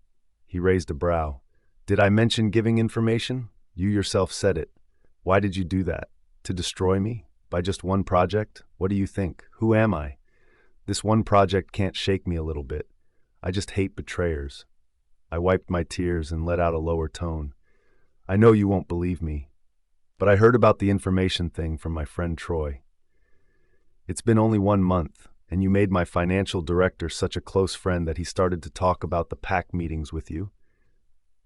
He raised a brow. "Did I mention giving information? You yourself said it. Why did you do that? To destroy me? By just one project? What do you think? Who am I? This one project can't shake me a little bit. I just hate betrayers. I wiped my tears and let out a lower tone. I know you won't believe me, but I heard about the information thing from my friend Troy. It's been only 1 month, and you made my financial director such a close friend that he started to talk about the PAC meetings with you.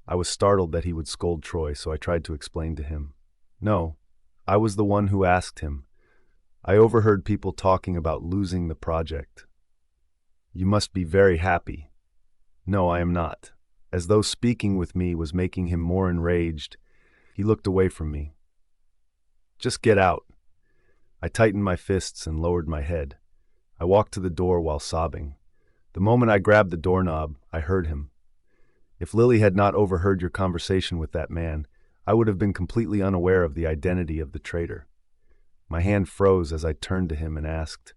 I was startled that he would scold Troy, so I tried to explain to him. No, I was the one who asked him. I overheard people talking about losing the project. You must be very happy. No, I am not. As though speaking with me was making him more enraged, he looked away from me. Just get out. I tightened my fists and lowered my head. I walked to the door while sobbing. The moment I grabbed the doorknob, I heard him. If Lily had not overheard your conversation with that man, I would have been completely unaware of the identity of the traitor. My hand froze as I turned to him and asked,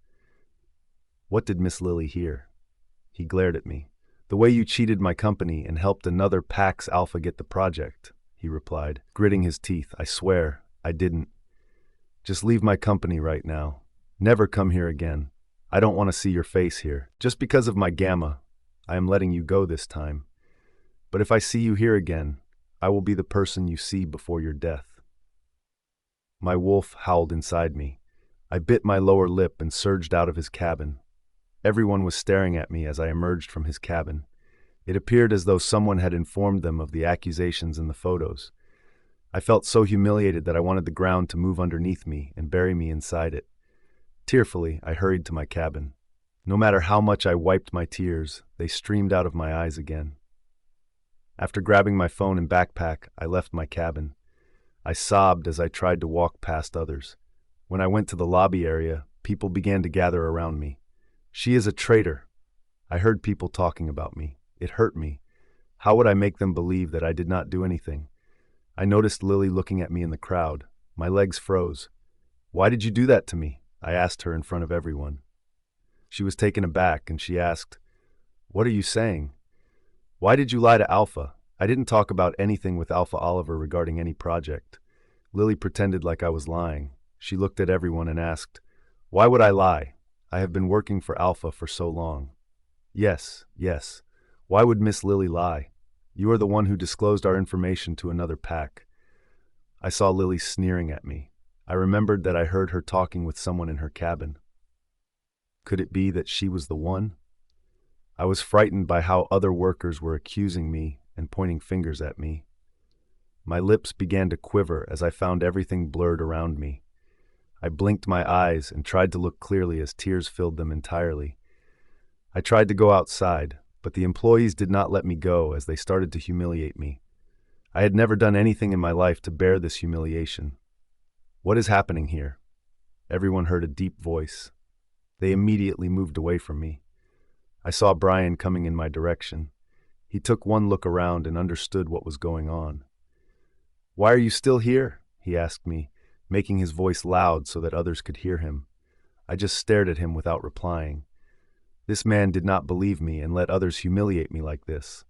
"What did Miss Lily hear?" He glared at me. "The way you cheated my company and helped another Pax Alpha get the project," he replied, gritting his teeth. "I swear, I didn't. Just leave my company right now. Never come here again. I don't want to see your face here. Just because of my gamma, I am letting you go this time. But if I see you here again, I will be the person you see before your death." My wolf howled inside me. I bit my lower lip and surged out of his cabin. Everyone was staring at me as I emerged from his cabin. It appeared as though someone had informed them of the accusations in the photos. I felt so humiliated that I wanted the ground to move underneath me and bury me inside it. Tearfully, I hurried to my cabin. No matter how much I wiped my tears, they streamed out of my eyes again. After grabbing my phone and backpack, I left my cabin. I sobbed as I tried to walk past others. When I went to the lobby area, people began to gather around me. "She is a traitor." I heard people talking about me. It hurt me. How would I make them believe that I did not do anything? I noticed Lily looking at me in the crowd. My legs froze. "Why did you do that to me?" I asked her in front of everyone. She was taken aback and she asked, "What are you saying? Why did you lie to Alpha? I didn't talk about anything with Alpha Oliver regarding any project." Lily pretended like I was lying. She looked at everyone and asked, "Why would I lie? I have been working for Alpha for so long." Yes. Why would Miss Lily lie? You are the one who disclosed our information to another pack." I saw Lily sneering at me. I remembered that I heard her talking with someone in her cabin. Could it be that she was the one? I was frightened by how other workers were accusing me and pointing fingers at me. My lips began to quiver as I found everything blurred around me. I blinked my eyes and tried to look clearly as tears filled them entirely. I tried to go outside, but the employees did not let me go as they started to humiliate me. I had never done anything in my life to bear this humiliation. "What is happening here?" Everyone heard a deep voice. They immediately moved away from me. I saw Brian coming in my direction. He took one look around and understood what was going on. "Why are you still here?" he asked me, making his voice loud so that others could hear him. I just stared at him without replying. This man did not believe me and let others humiliate me like this.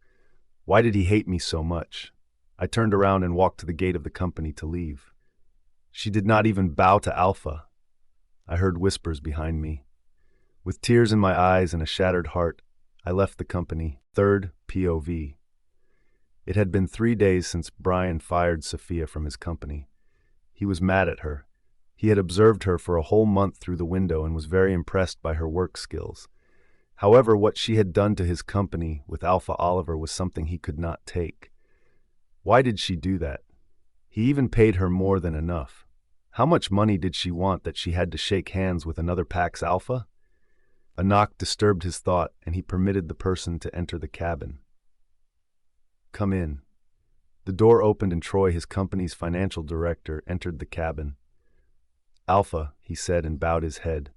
Why did he hate me so much? I turned around and walked to the gate of the company to leave. She did not even bow to Alpha. I heard whispers behind me. With tears in my eyes and a shattered heart, I left the company. Third POV. It had been 3 days since Brian fired Sophia from his company. He was mad at her. He had observed her for a whole month through the window and was very impressed by her work skills. However, what she had done to his company with Alpha Oliver was something he could not take. Why did she do that? He even paid her more than enough. How much money did she want that she had to shake hands with another Pax Alpha? A knock disturbed his thought, and he permitted the person to enter the cabin. "Come in." The door opened and Troy, his company's financial director, entered the cabin. "Alpha," he said and bowed his head.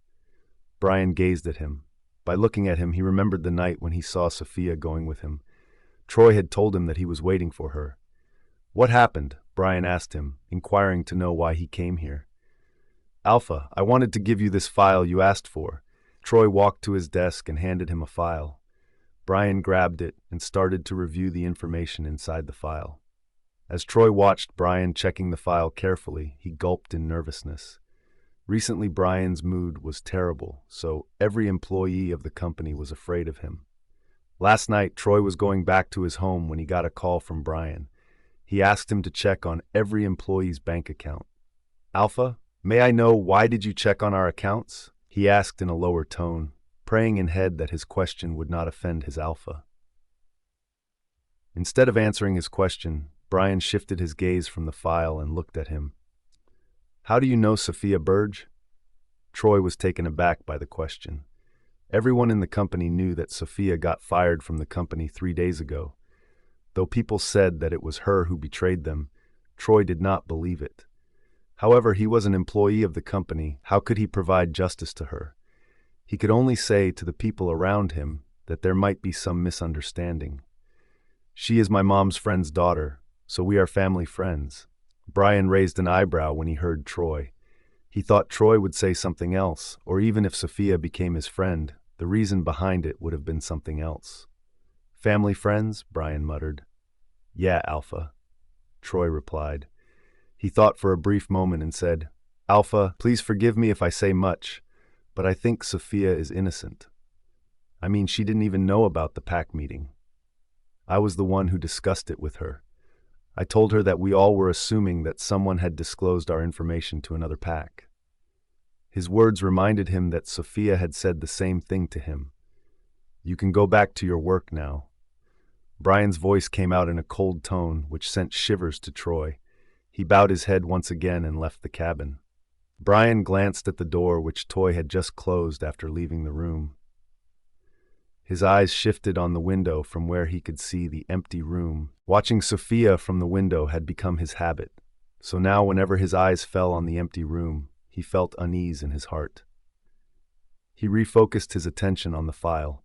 Brian gazed at him. By looking at him, he remembered the night when he saw Sophia going with him. Troy had told him that he was waiting for her. "What happened?" Brian asked him, inquiring to know why he came here. "Alpha, I wanted to give you this file you asked for." Troy walked to his desk and handed him a file. Brian grabbed it and started to review the information inside the file. As Troy watched Brian checking the file carefully, he gulped in nervousness. Recently, Brian's mood was terrible, so every employee of the company was afraid of him. Last night, Troy was going back to his home when he got a call from Brian. He asked him to check on every employee's bank account. "Alpha, may I know why did you check on our accounts?" he asked in a lower tone, praying in head that his question would not offend his alpha. Instead of answering his question, Brian shifted his gaze from the file and looked at him. "How do you know Sophia Berge?" Troy was taken aback by the question. Everyone in the company knew that Sophia got fired from the company 3 days ago. Though people said that it was her who betrayed them, Troy did not believe it. However, he was an employee of the company. How could he provide justice to her? He could only say to the people around him that there might be some misunderstanding. "She is my mom's friend's daughter, so we are family friends." Brian raised an eyebrow when he heard Troy. He thought Troy would say something else, or even if Sophia became his friend, the reason behind it would have been something else. "Family friends?" Brian muttered. "Yeah, Alpha," Troy replied. He thought for a brief moment and said, "Alpha, please forgive me if I say much, but I think Sophia is innocent. I mean, she didn't even know about the PAC meeting. I was the one who discussed it with her. I told her that we all were assuming that someone had disclosed our information to another PAC." His words reminded him that Sophia had said the same thing to him. "You can go back to your work now." Brian's voice came out in a cold tone, which sent shivers to Troy. He bowed his head once again and left the cabin. Brian glanced at the door which Troy had just closed after leaving the room. His eyes shifted on the window from where he could see the empty room. Watching Sophia from the window had become his habit, so now whenever his eyes fell on the empty room, he felt unease in his heart. He refocused his attention on the file.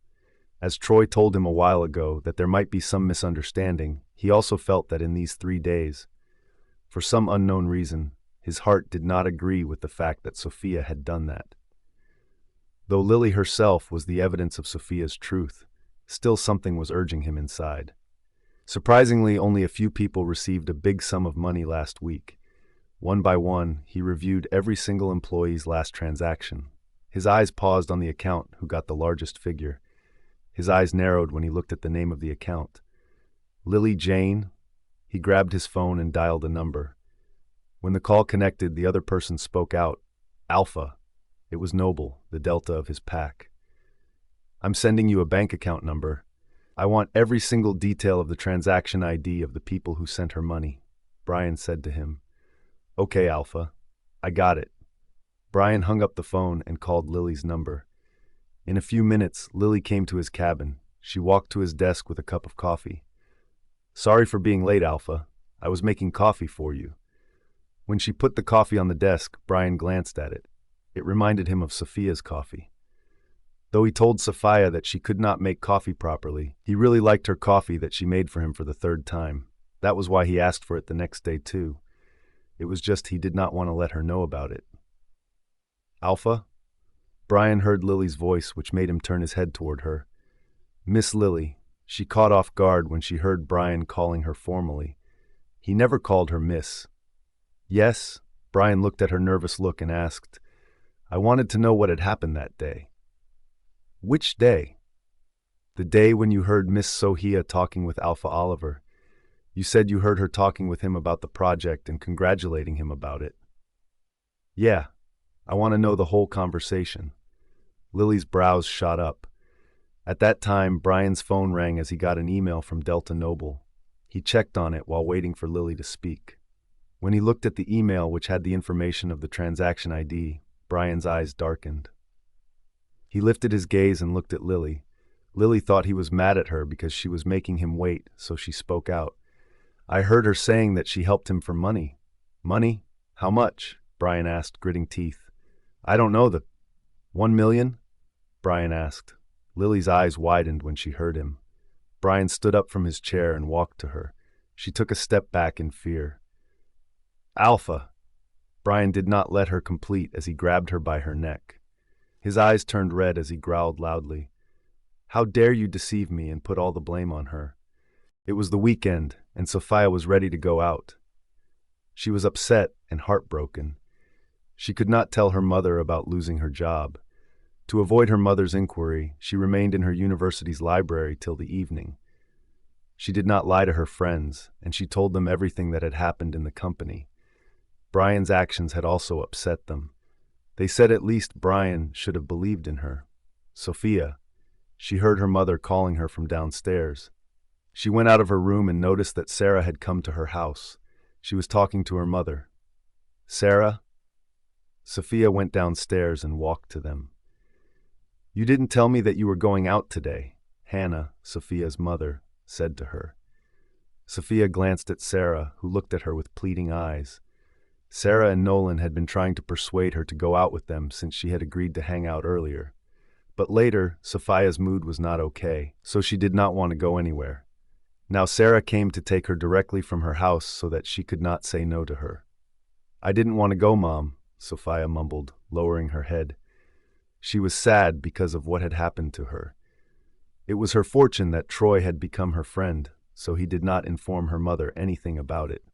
As Troy told him a while ago that there might be some misunderstanding, he also felt that in these 3 days, for some unknown reason, his heart did not agree with the fact that Sophia had done that. Though Lily herself was the evidence of Sophia's truth, still something was urging him inside. Surprisingly, only a few people received a big sum of money last week. One by one, he reviewed every single employee's last transaction. His eyes paused on the account who got the largest figure. His eyes narrowed when he looked at the name of the account. Lily Jane. He grabbed his phone and dialed a number. When the call connected, the other person spoke out. "Alpha." It was Noble, the Delta of his pack. "I'm sending you a bank account number. I want every single detail of the transaction ID of the people who sent her money," Brian said to him. "Okay, Alpha. I got it." Brian hung up the phone and called Lily's number. In a few minutes, Lily came to his cabin. She walked to his desk with a cup of coffee. "Sorry for being late, Alpha. I was making coffee for you." When she put the coffee on the desk, Brian glanced at it. It reminded him of Sophia's coffee. Though he told Sophia that she could not make coffee properly, he really liked her coffee that she made for him for the 3rd time. That was why he asked for it the next day, too. It was just he did not want to let her know about it. "Alpha?" Brian heard Lily's voice, which made him turn his head toward her. "Miss Lily." She caught off guard when she heard Brian calling her formally. He never called her Miss. "Yes?" Brian looked at her nervous look and asked, "I wanted to know what had happened that day." "Which day?" "The day when you heard Miss Sophia talking with Alpha Oliver. You said you heard her talking with him about the project and congratulating him about it." "Yeah, I want to know the whole conversation." Lily's brows shot up. At that time, Brian's phone rang as he got an email from Delta Noble. He checked on it while waiting for Lily to speak. When he looked at the email, which had the information of the transaction ID, Brian's eyes darkened. He lifted his gaze and looked at Lily. Lily thought he was mad at her because she was making him wait, so she spoke out. "I heard her saying that she helped him for money." "Money? How much?" Brian asked, gritting teeth. "I don't know the 1 million?" Brian asked. Lily's eyes widened when she heard him. Brian stood up from his chair and walked to her. She took a step back in fear. "Alpha!" Brian did not let her complete as he grabbed her by her neck. His eyes turned red as he growled loudly. "How dare you deceive me and put all the blame on her? It was the weekend, and Sophia was ready to go out. She was upset and heartbroken. She could not tell her mother about losing her job. To avoid her mother's inquiry, she remained in her university's library till the evening. She did not lie to her friends, and she told them everything that had happened in the company. Brian's actions had also upset them. They said at least Brian should have believed in her. Sophia. She heard her mother calling her from downstairs. She went out of her room and noticed that Sarah had come to her house. She was talking to her mother. "Sarah?" Sophia went downstairs and walked to them. "You didn't tell me that you were going out today," Hannah, Sophia's mother, said to her. Sophia glanced at Sarah, who looked at her with pleading eyes. Sarah and Nolan had been trying to persuade her to go out with them since she had agreed to hang out earlier. But later, Sophia's mood was not okay, so she did not want to go anywhere. Now Sarah came to take her directly from her house so that she could not say no to her. "I didn't want to go, Mom," Sophia mumbled, lowering her head. She was sad because of what had happened to her. It was her fortune that Troy had become her friend, so he did not inform her mother anything about it.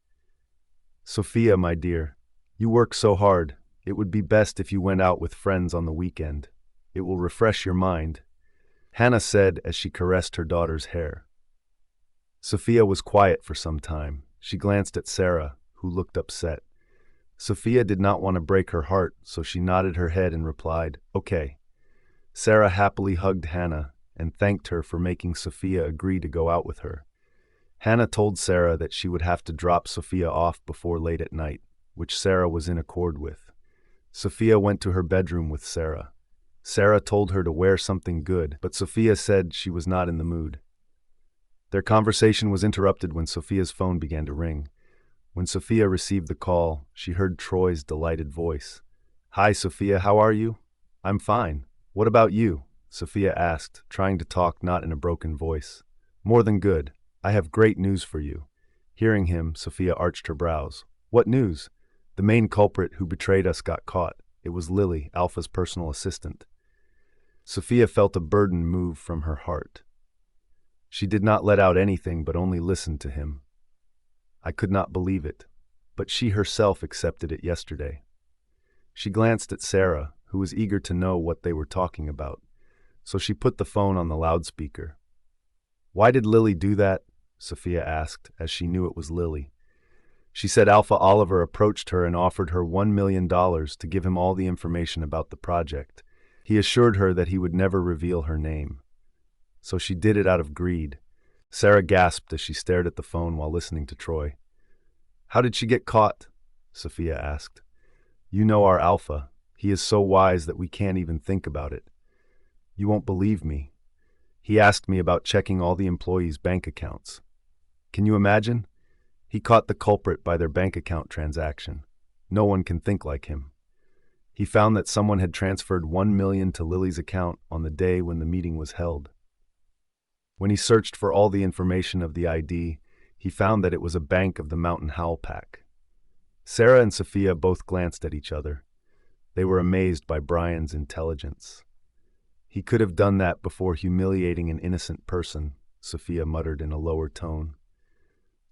"Sophia, my dear, you work so hard. It would be best if you went out with friends on the weekend. It will refresh your mind," Hannah said as she caressed her daughter's hair. Sophia was quiet for some time. She glanced at Sarah, who looked upset. Sophia did not want to break her heart, so she nodded her head and replied, "Okay." Sarah happily hugged Hannah and thanked her for making Sophia agree to go out with her. Hannah told Sarah that she would have to drop Sophia off before late at night, which Sarah was in accord with. Sophia went to her bedroom with Sarah. Sarah told her to wear something good, but Sophia said she was not in the mood. Their conversation was interrupted when Sophia's phone began to ring. When Sophia received the call, she heard Troy's delighted voice. "Hi, Sophia, how are you?" "I'm fine. What about you?" Sophia asked, trying to talk not in a broken voice. "More than good. I have great news for you." Hearing him, Sophia arched her brows. "What news?" "The main culprit who betrayed us got caught. It was Lily, Alpha's personal assistant." Sophia felt a burden move from her heart. She did not let out anything but only listened to him. "I could not believe it, but she herself accepted it yesterday." She glanced at Sarah, who was eager to know what they were talking about, so she put the phone on the loudspeaker. "Why did Lily do that?" Sophia asked, as she knew it was Lily. She said Alpha Oliver approached her and offered her $1 million to give him all the information about the project. He assured her that he would never reveal her name. So she did it out of greed. Sarah gasped as she stared at the phone while listening to Troy. "How did she get caught?" Sophia asked. "You know our Alpha. He is so wise that we can't even think about it. You won't believe me. He asked me about checking all the employees' bank accounts. Can you imagine? He caught the culprit by their bank account transaction. No one can think like him. He found that someone had transferred $1 million to Lily's account on the day when the meeting was held. When he searched for all the information of the ID, he found that it was a bank of the Mountain Howl Pack." Sarah and Sophia both glanced at each other. They were amazed by Brian's intelligence. "He could have done that before humiliating an innocent person," Sophia muttered in a lower tone.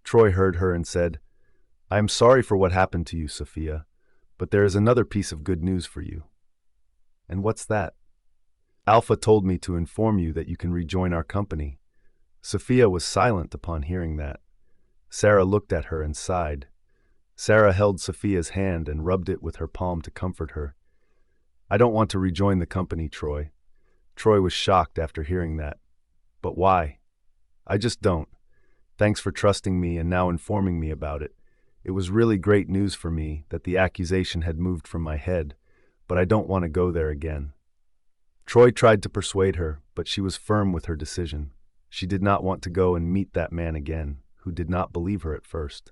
Troy heard her and said, "I am sorry for what happened to you, Sophia, but there is another piece of good news for you." "And what's that?" "Alpha told me to inform you that you can rejoin our company." Sophia was silent upon hearing that. Sarah looked at her and sighed. Sarah held Sophia's hand and rubbed it with her palm to comfort her. "I don't want to rejoin the company, Troy." Troy was shocked after hearing that. "But why?" "I just don't. Thanks for trusting me and now informing me about it. It was really great news for me that the accusation had moved from my head, but I don't want to go there again." Troy tried to persuade her, but she was firm with her decision. She did not want to go and meet that man again, who did not believe her at first.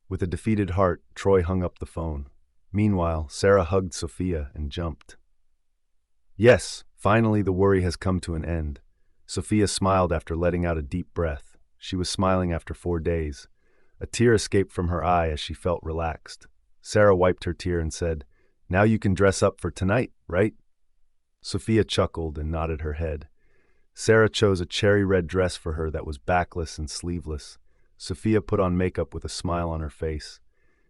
With a defeated heart, Troy hung up the phone. Meanwhile, Sarah hugged Sophia and jumped. "Yes, finally the worry has come to an end." Sophia smiled after letting out a deep breath. She was smiling after 4 days. A tear escaped from her eye as she felt relaxed. Sarah wiped her tear and said, "Now you can dress up for tonight, right?" Sophia chuckled and nodded her head. Sarah chose a cherry red dress for her that was backless and sleeveless. Sophia put on makeup with a smile on her face.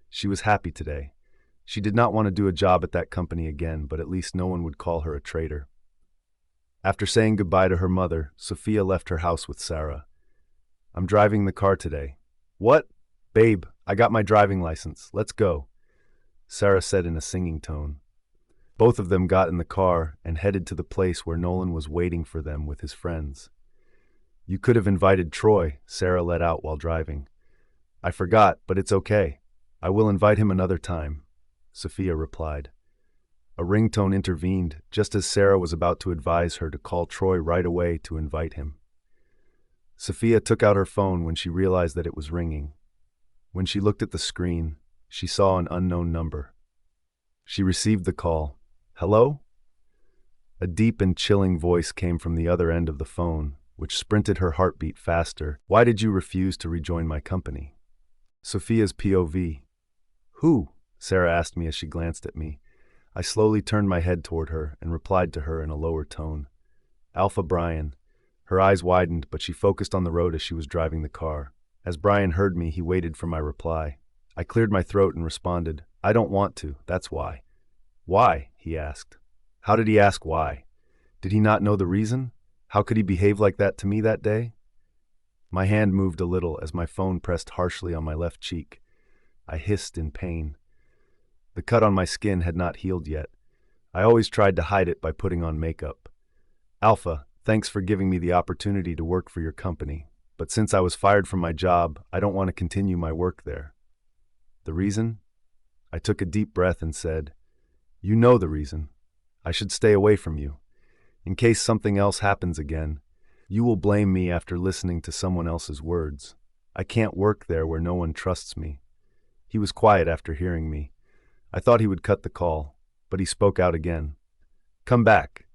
She was happy today. She did not want to do a job at that company again, but at least no one would call her a traitor. After saying goodbye to her mother, Sophia left her house with Sarah. I'm driving the car today. What? Babe, I got my driving license. Let's go, Sarah said in a singing tone. Both of them got in the car and headed to the place where Nolan was waiting for them with his friends. You could have invited Troy, Sarah let out while driving. I forgot, but it's okay. I will invite him another time, Sophia replied. A ringtone intervened just as Sarah was about to advise her to call Troy right away to invite him. Sophia took out her phone when she realized that it was ringing. When she looked at the screen, she saw an unknown number. She received the call. Hello? A deep and chilling voice came from the other end of the phone, which sprinted her heartbeat faster. Why did you refuse to rejoin my company? Sophia's POV. Who? Sarah asked me as she glanced at me. I slowly turned my head toward her and replied to her in a lower tone. Alpha Brian. Her eyes widened, but she focused on the road as she was driving the car. As Brian heard me, he waited for my reply. I cleared my throat and responded, I don't want to, that's why. Why? He asked. How did he ask why? Did he not know the reason? How could he behave like that to me that day? My hand moved a little as my phone pressed harshly on my left cheek. I hissed in pain. The cut on my skin had not healed yet. I always tried to hide it by putting on makeup. Alpha, thanks for giving me the opportunity to work for your company, but since I was fired from my job, I don't want to continue my work there. The reason? I took a deep breath and said, You know the reason. I should stay away from you. In case something else happens again, you will blame me after listening to someone else's words. I can't work there where no one trusts me. He was quiet after hearing me. I thought he would cut the call, but he spoke out again. Come back.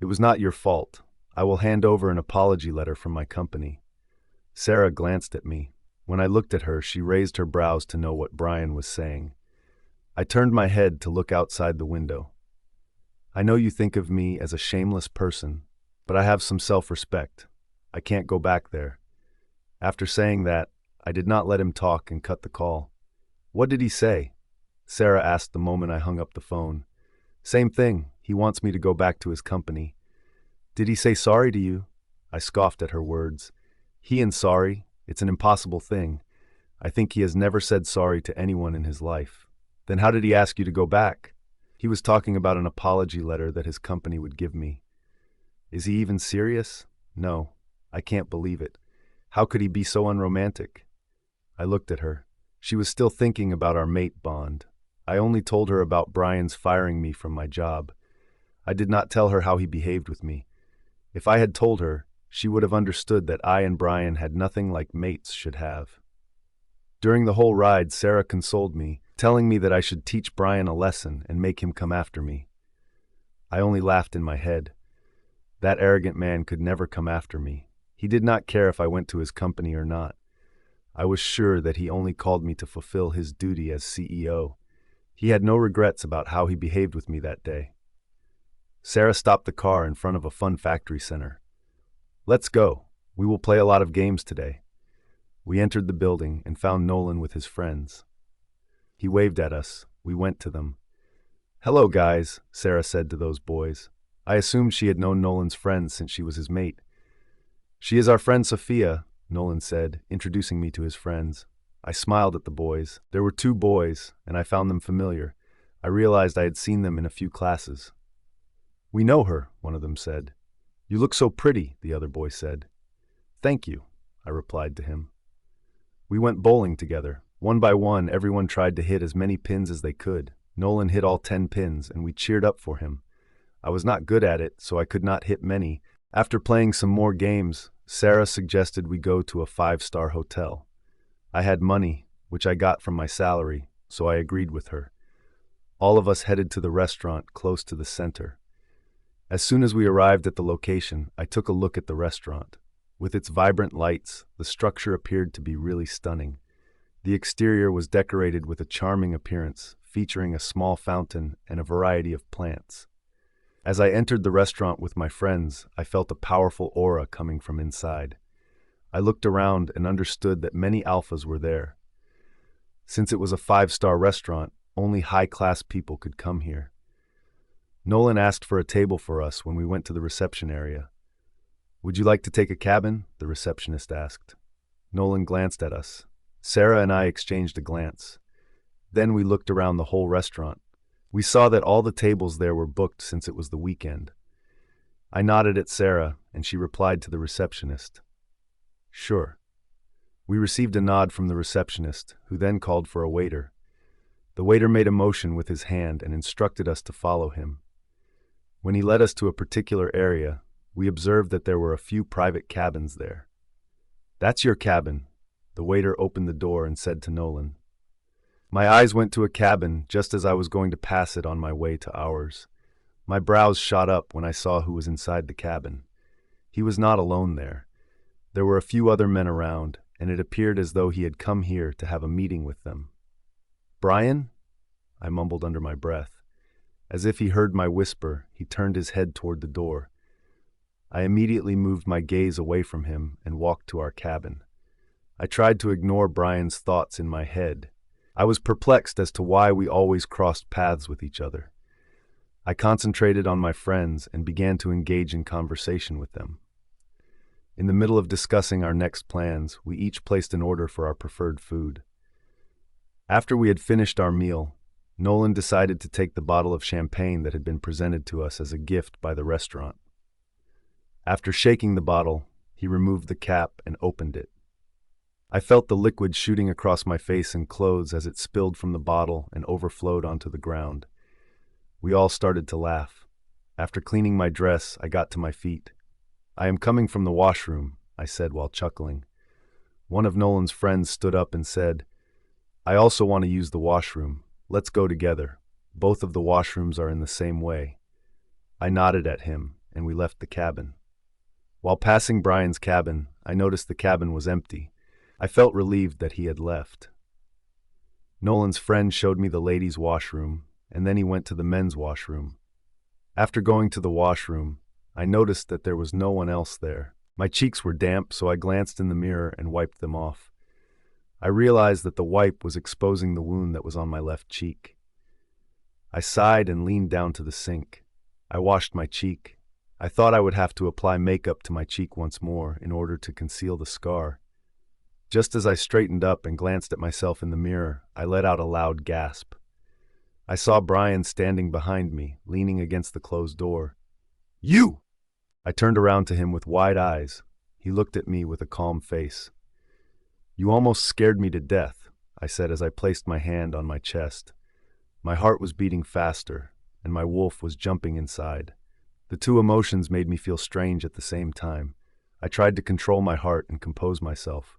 It was not your fault. I will hand over an apology letter from my company. Sarah glanced at me. When I looked at her, she raised her brows to know what Brian was saying. I turned my head to look outside the window. I know you think of me as a shameless person, but I have some self-respect. I can't go back there. After saying that, I did not let him talk and cut the call. What did he say? Sarah asked the moment I hung up the phone. Same thing. He wants me to go back to his company. Did he say sorry to you? I scoffed at her words. He and sorry? It's an impossible thing. I think he has never said sorry to anyone in his life. Then how did he ask you to go back? He was talking about an apology letter that his company would give me. Is he even serious? No, I can't believe it. How could he be so unromantic? I looked at her. She was still thinking about our mate bond. I only told her about Brian's firing me from my job. I did not tell her how he behaved with me. If I had told her, she would have understood that I and Brian had nothing like mates should have. During the whole ride, Sarah consoled me, telling me that I should teach Brian a lesson and make him come after me. I only laughed in my head. That arrogant man could never come after me. He did not care if I went to his company or not. I was sure that he only called me to fulfill his duty as CEO. He had no regrets about how he behaved with me that day. Sarah stopped the car in front of a fun factory center. Let's go. We will play a lot of games today. We entered the building and found Nolan with his friends. He waved at us. We went to them. Hello, guys, Sarah said to those boys. I assumed she had known Nolan's friends since she was his mate. She is our friend Sophia, Nolan said, introducing me to his friends. I smiled at the boys. There were 2 boys, and I found them familiar. I realized I had seen them in a few classes. We know her, one of them said. You look so pretty, the other boy said. Thank you, I replied to him. We went bowling together. One by one, everyone tried to hit as many pins as they could. Nolan hit all 10 pins, and we cheered up for him. I was not good at it, so I could not hit many. After playing some more games, Sarah suggested we go to a 5-star hotel. I had money, which I got from my salary, so I agreed with her. All of us headed to the restaurant close to the center. As soon as we arrived at the location, I took a look at the restaurant. With its vibrant lights, the structure appeared to be really stunning. The exterior was decorated with a charming appearance, featuring a small fountain and a variety of plants. As I entered the restaurant with my friends, I felt a powerful aura coming from inside. I looked around and understood that many alphas were there. Since it was a five-star restaurant, only high-class people could come here. Nolan asked for a table for us when we went to the reception area. "Would you like to take a cabin?" the receptionist asked. Nolan glanced at us. Sarah and I exchanged a glance. Then we looked around the whole restaurant. We saw that all the tables there were booked since it was the weekend. I nodded at Sarah, and she replied to the receptionist. "Sure." We received a nod from the receptionist, who then called for a waiter. The waiter made a motion with his hand and instructed us to follow him. When he led us to a particular area, we observed that there were a few private cabins there. "That's your cabin." The waiter opened the door and said to Nolan. My eyes went to a cabin just as I was going to pass it on my way to ours. My brows shot up when I saw who was inside the cabin. He was not alone there. There were a few other men around, and it appeared as though he had come here to have a meeting with them. "Brian?" I mumbled under my breath. As if he heard my whisper, he turned his head toward the door. I immediately moved my gaze away from him and walked to our cabin. I tried to ignore Brian's thoughts in my head. I was perplexed as to why we always crossed paths with each other. I concentrated on my friends and began to engage in conversation with them. In the middle of discussing our next plans, we each placed an order for our preferred food. After we had finished our meal, Nolan decided to take the bottle of champagne that had been presented to us as a gift by the restaurant. After shaking the bottle, he removed the cap and opened it. I felt the liquid shooting across my face and clothes as it spilled from the bottle and overflowed onto the ground. We all started to laugh. After cleaning my dress, I got to my feet. "I am coming from the washroom," I said while chuckling. One of Nolan's friends stood up and said, "I also want to use the washroom. Let's go together. Both of the washrooms are in the same way." I nodded at him, and we left the cabin. While passing Brian's cabin, I noticed the cabin was empty. I felt relieved that he had left. Nolan's friend showed me the ladies' washroom, and then he went to the men's washroom. After going to the washroom, I noticed that there was no one else there. My cheeks were damp, so I glanced in the mirror and wiped them off. I realized that the wipe was exposing the wound that was on my left cheek. I sighed and leaned down to the sink. I washed my cheek. I thought I would have to apply makeup to my cheek once more in order to conceal the scar. Just as I straightened up and glanced at myself in the mirror, I let out a loud gasp. I saw Brian standing behind me, leaning against the closed door. "You!" I turned around to him with wide eyes. He looked at me with a calm face. "You almost scared me to death," I said as I placed my hand on my chest. My heart was beating faster, and my wolf was jumping inside. The two emotions made me feel strange at the same time. I tried to control my heart and compose myself.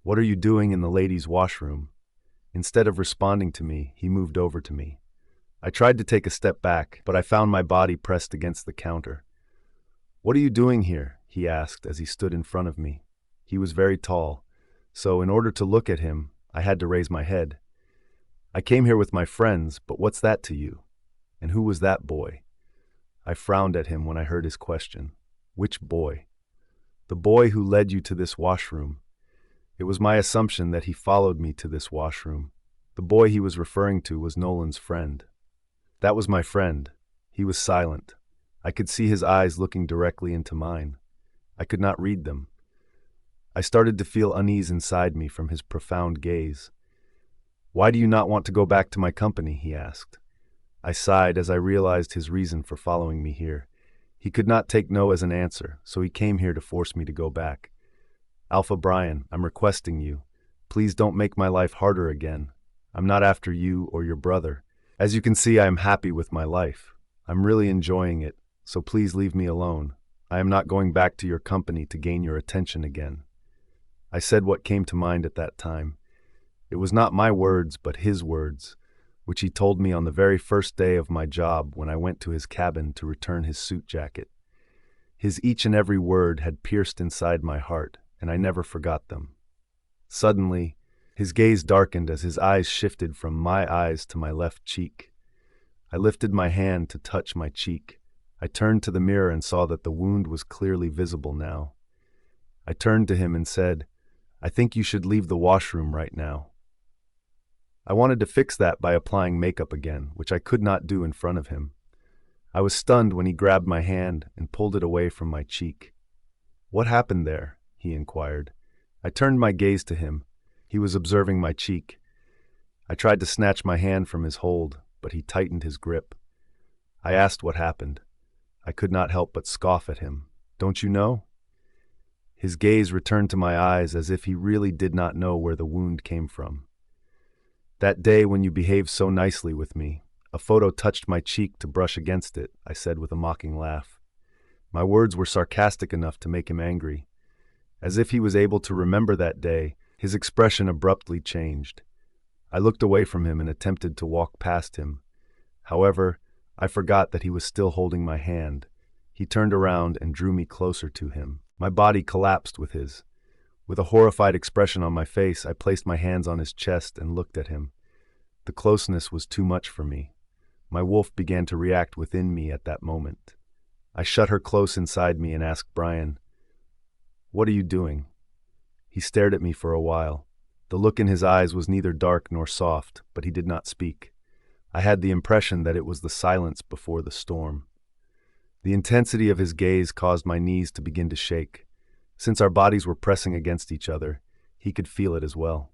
"What are you doing in the ladies' washroom?" Instead of responding to me, he moved over to me. I tried to take a step back, but I found my body pressed against the counter. "What are you doing here?" he asked as he stood in front of me. He was very tall, so in order to look at him, I had to raise my head. "I came here with my friends, but what's that to you? And who was that boy?" I frowned at him when I heard his question. "Which boy?" "The boy who led you to this washroom." It was my assumption that he followed me to this washroom. The boy he was referring to was Nolan's friend. That was my friend. He was silent. I could see his eyes looking directly into mine. I could not read them. I started to feel unease inside me from his profound gaze. "Why do you not want to go back to my company?" he asked. I sighed as I realized his reason for following me here. He could not take no as an answer, so he came here to force me to go back. "Alpha Brian, I'm requesting you. Please don't make my life harder again. I'm not after you or your brother. As you can see, I am happy with my life. I'm really enjoying it, so please leave me alone. I am not going back to your company to gain your attention again." I said what came to mind at that time. It was not my words, but his words, which he told me on the very first day of my job when I went to his cabin to return his suit jacket. His each and every word had pierced inside my heart, and I never forgot them. Suddenly, his gaze darkened as his eyes shifted from my eyes to my left cheek. I lifted my hand to touch my cheek, I turned to the mirror and saw that the wound was clearly visible now. I turned to him and said, "I think you should leave the washroom right now." I wanted to fix that by applying makeup again, which I could not do in front of him. I was stunned when he grabbed my hand and pulled it away from my cheek. "What happened there?" he inquired. I turned my gaze to him. He was observing my cheek. I tried to snatch my hand from his hold, but he tightened his grip. I asked what happened. I could not help but scoff at him. "Don't you know?" His gaze returned to my eyes as if he really did not know where the wound came from. "That day when you behaved so nicely with me, a photo touched my cheek to brush against it," I said with a mocking laugh. My words were sarcastic enough to make him angry. As if he was able to remember that day, his expression abruptly changed. I looked away from him and attempted to walk past him. However, I forgot that he was still holding my hand. He turned around and drew me closer to him. My body collapsed with his. With a horrified expression on my face, I placed my hands on his chest and looked at him. The closeness was too much for me. My wolf began to react within me at that moment. I shut her close inside me and asked Brian, "What are you doing?" He stared at me for a while. The look in his eyes was neither dark nor soft, but he did not speak. I had the impression that it was the silence before the storm. The intensity of his gaze caused my knees to begin to shake. Since our bodies were pressing against each other, he could feel it as well.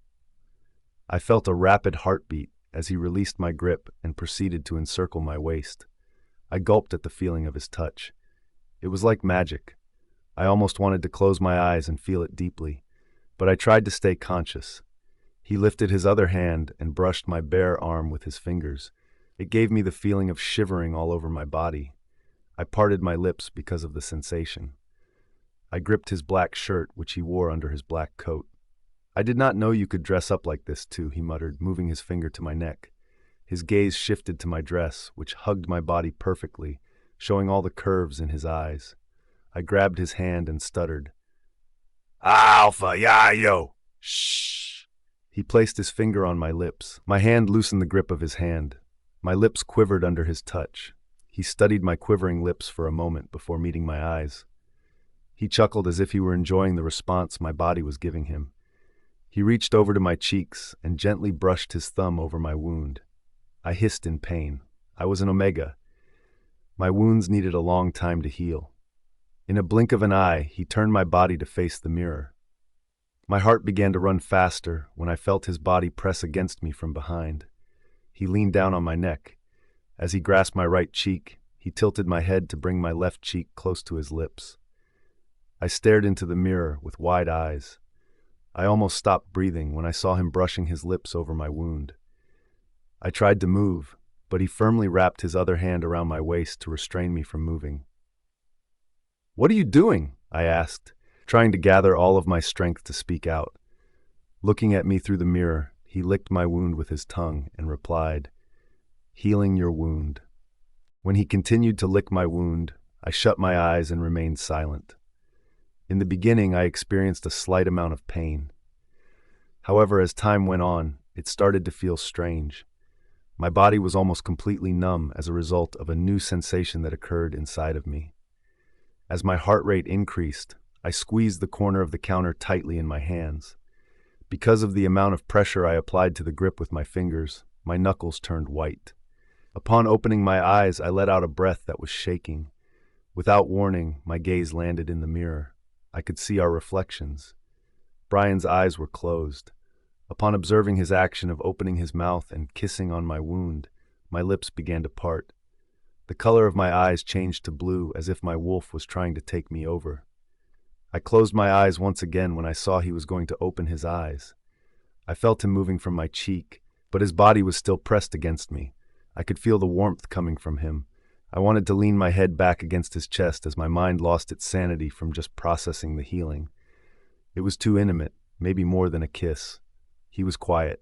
I felt a rapid heartbeat as he released my grip and proceeded to encircle my waist. I gulped at the feeling of his touch. It was like magic. I almost wanted to close my eyes and feel it deeply, but I tried to stay conscious. He lifted his other hand and brushed my bare arm with his fingers. It gave me the feeling of shivering all over my body. I parted my lips because of the sensation. I gripped his black shirt, which he wore under his black coat. "I did not know you could dress up like this too," he muttered, moving his finger to my neck. His gaze shifted to my dress, which hugged my body perfectly, showing all the curves in his eyes. I grabbed his hand and stuttered, "Alpha, yeah, yo, shh." He placed his finger on my lips. My hand loosened the grip of his hand. My lips quivered under his touch. He studied my quivering lips for a moment before meeting my eyes. He chuckled as if he were enjoying the response my body was giving him. He reached over to my cheeks and gently brushed his thumb over my wound. I hissed in pain. I was an omega. My wounds needed a long time to heal. In a blink of an eye, he turned my body to face the mirror. My heart began to run faster when I felt his body press against me from behind. He leaned down on my neck. As he grasped my right cheek, he tilted my head to bring my left cheek close to his lips. I stared into the mirror with wide eyes. I almost stopped breathing when I saw him brushing his lips over my wound. I tried to move, but he firmly wrapped his other hand around my waist to restrain me from moving. "What are you doing?" I asked, trying to gather all of my strength to speak out. Looking at me through the mirror, he licked my wound with his tongue and replied, "Healing your wound." When he continued to lick my wound, I shut my eyes and remained silent. In the beginning, I experienced a slight amount of pain. However, as time went on, it started to feel strange. My body was almost completely numb as a result of a new sensation that occurred inside of me. As my heart rate increased, I squeezed the corner of the counter tightly in my hands. Because of the amount of pressure I applied to the grip with my fingers, my knuckles turned white. Upon opening my eyes, I let out a breath that was shaking. Without warning, my gaze landed in the mirror. I could see our reflections. Brian's eyes were closed. Upon observing his action of opening his mouth and kissing on my wound, my lips began to part. The color of my eyes changed to blue as if my wolf was trying to take me over. I closed my eyes once again when I saw he was going to open his eyes. I felt him moving from my cheek, but his body was still pressed against me. I could feel the warmth coming from him. I wanted to lean my head back against his chest as my mind lost its sanity from just processing the healing. It was too intimate, maybe more than a kiss. He was quiet.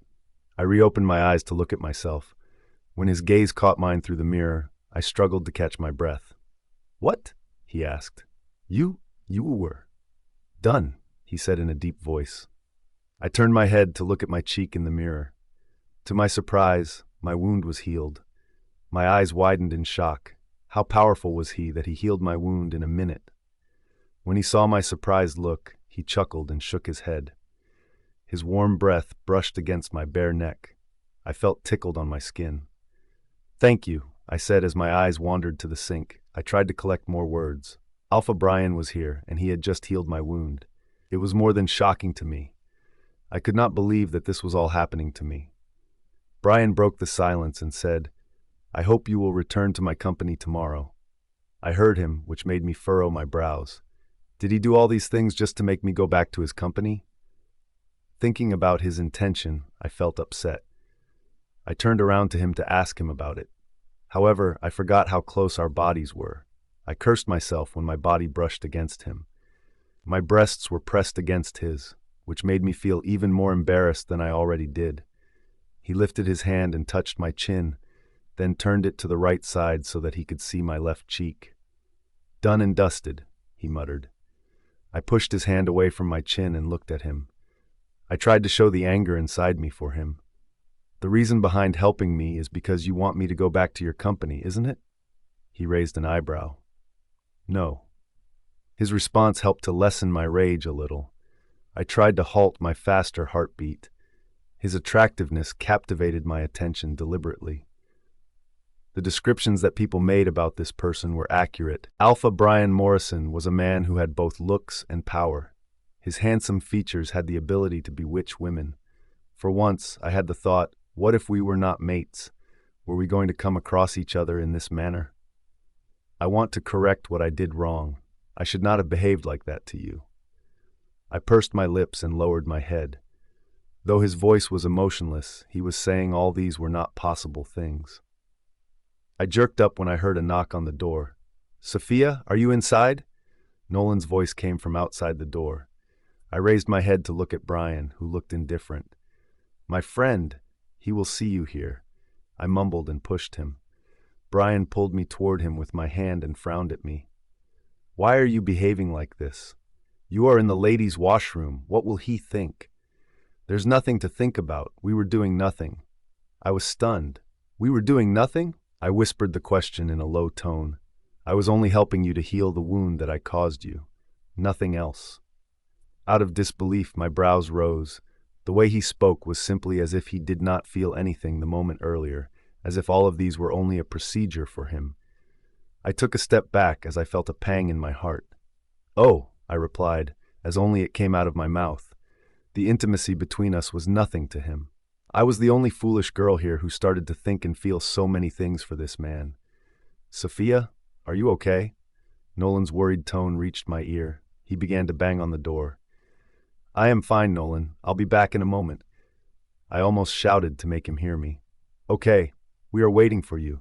I reopened my eyes to look at myself. When his gaze caught mine through the mirror, I struggled to catch my breath. "What?" he asked. You were done," he said in a deep voice. I turned my head to look at my cheek in the mirror. To my surprise, my wound was healed. My eyes widened in shock. How powerful was he that he healed my wound in a minute? When he saw my surprised look, he chuckled and shook his head. His warm breath brushed against my bare neck. I felt tickled on my skin. "Thank you," I said as my eyes wandered to the sink. I tried to collect more words. Alpha Brian was here, and he had just healed my wound. It was more than shocking to me. I could not believe that this was all happening to me. Brian broke the silence and said, "I hope you will return to my company tomorrow." I heard him, which made me furrow my brows. Did he do all these things just to make me go back to his company? Thinking about his intention, I felt upset. I turned around to him to ask him about it. However, I forgot how close our bodies were. I cursed myself when my body brushed against him. My breasts were pressed against his, which made me feel even more embarrassed than I already did. He lifted his hand and touched my chin, then turned it to the right side so that he could see my left cheek. "Done and dusted," he muttered. I pushed his hand away from my chin and looked at him. I tried to show the anger inside me for him. "The reason behind helping me is because you want me to go back to your company, isn't it?" He raised an eyebrow. "No." His response helped to lessen my rage a little. I tried to halt my faster heartbeat. His attractiveness captivated my attention deliberately. The descriptions that people made about this person were accurate. Alpha Brian Morrison was a man who had both looks and power. His handsome features had the ability to bewitch women. For once, I had the thought, what if we were not mates? Were we going to come across each other in this manner? "I want to correct what I did wrong. I should not have behaved like that to you." I pursed my lips and lowered my head. Though his voice was emotionless, he was saying all these were not possible things. I jerked up when I heard a knock on the door. "Sophia, are you inside?" Nolan's voice came from outside the door. I raised my head to look at Brian, who looked indifferent. "My friend, he will see you here." I mumbled and pushed him. Brian pulled me toward him with my hand and frowned at me. "Why are you behaving like this? You are in the ladies' washroom. What will he think?" "There's nothing to think about. We were doing nothing." I was stunned. "We were doing nothing?" I whispered the question in a low tone. "I was only helping you to heal the wound that I caused you. Nothing else." Out of disbelief, my brows rose. The way he spoke was simply as if he did not feel anything the moment earlier, as if all of these were only a procedure for him. I took a step back as I felt a pang in my heart. "Oh," I replied, as only it came out of my mouth. The intimacy between us was nothing to him. I was the only foolish girl here who started to think and feel so many things for this man. "Sophia, are you okay?" Nolan's worried tone reached my ear. He began to bang on the door. "I am fine, Nolan. I'll be back in a moment." I almost shouted to make him hear me. "Okay, we are waiting for you."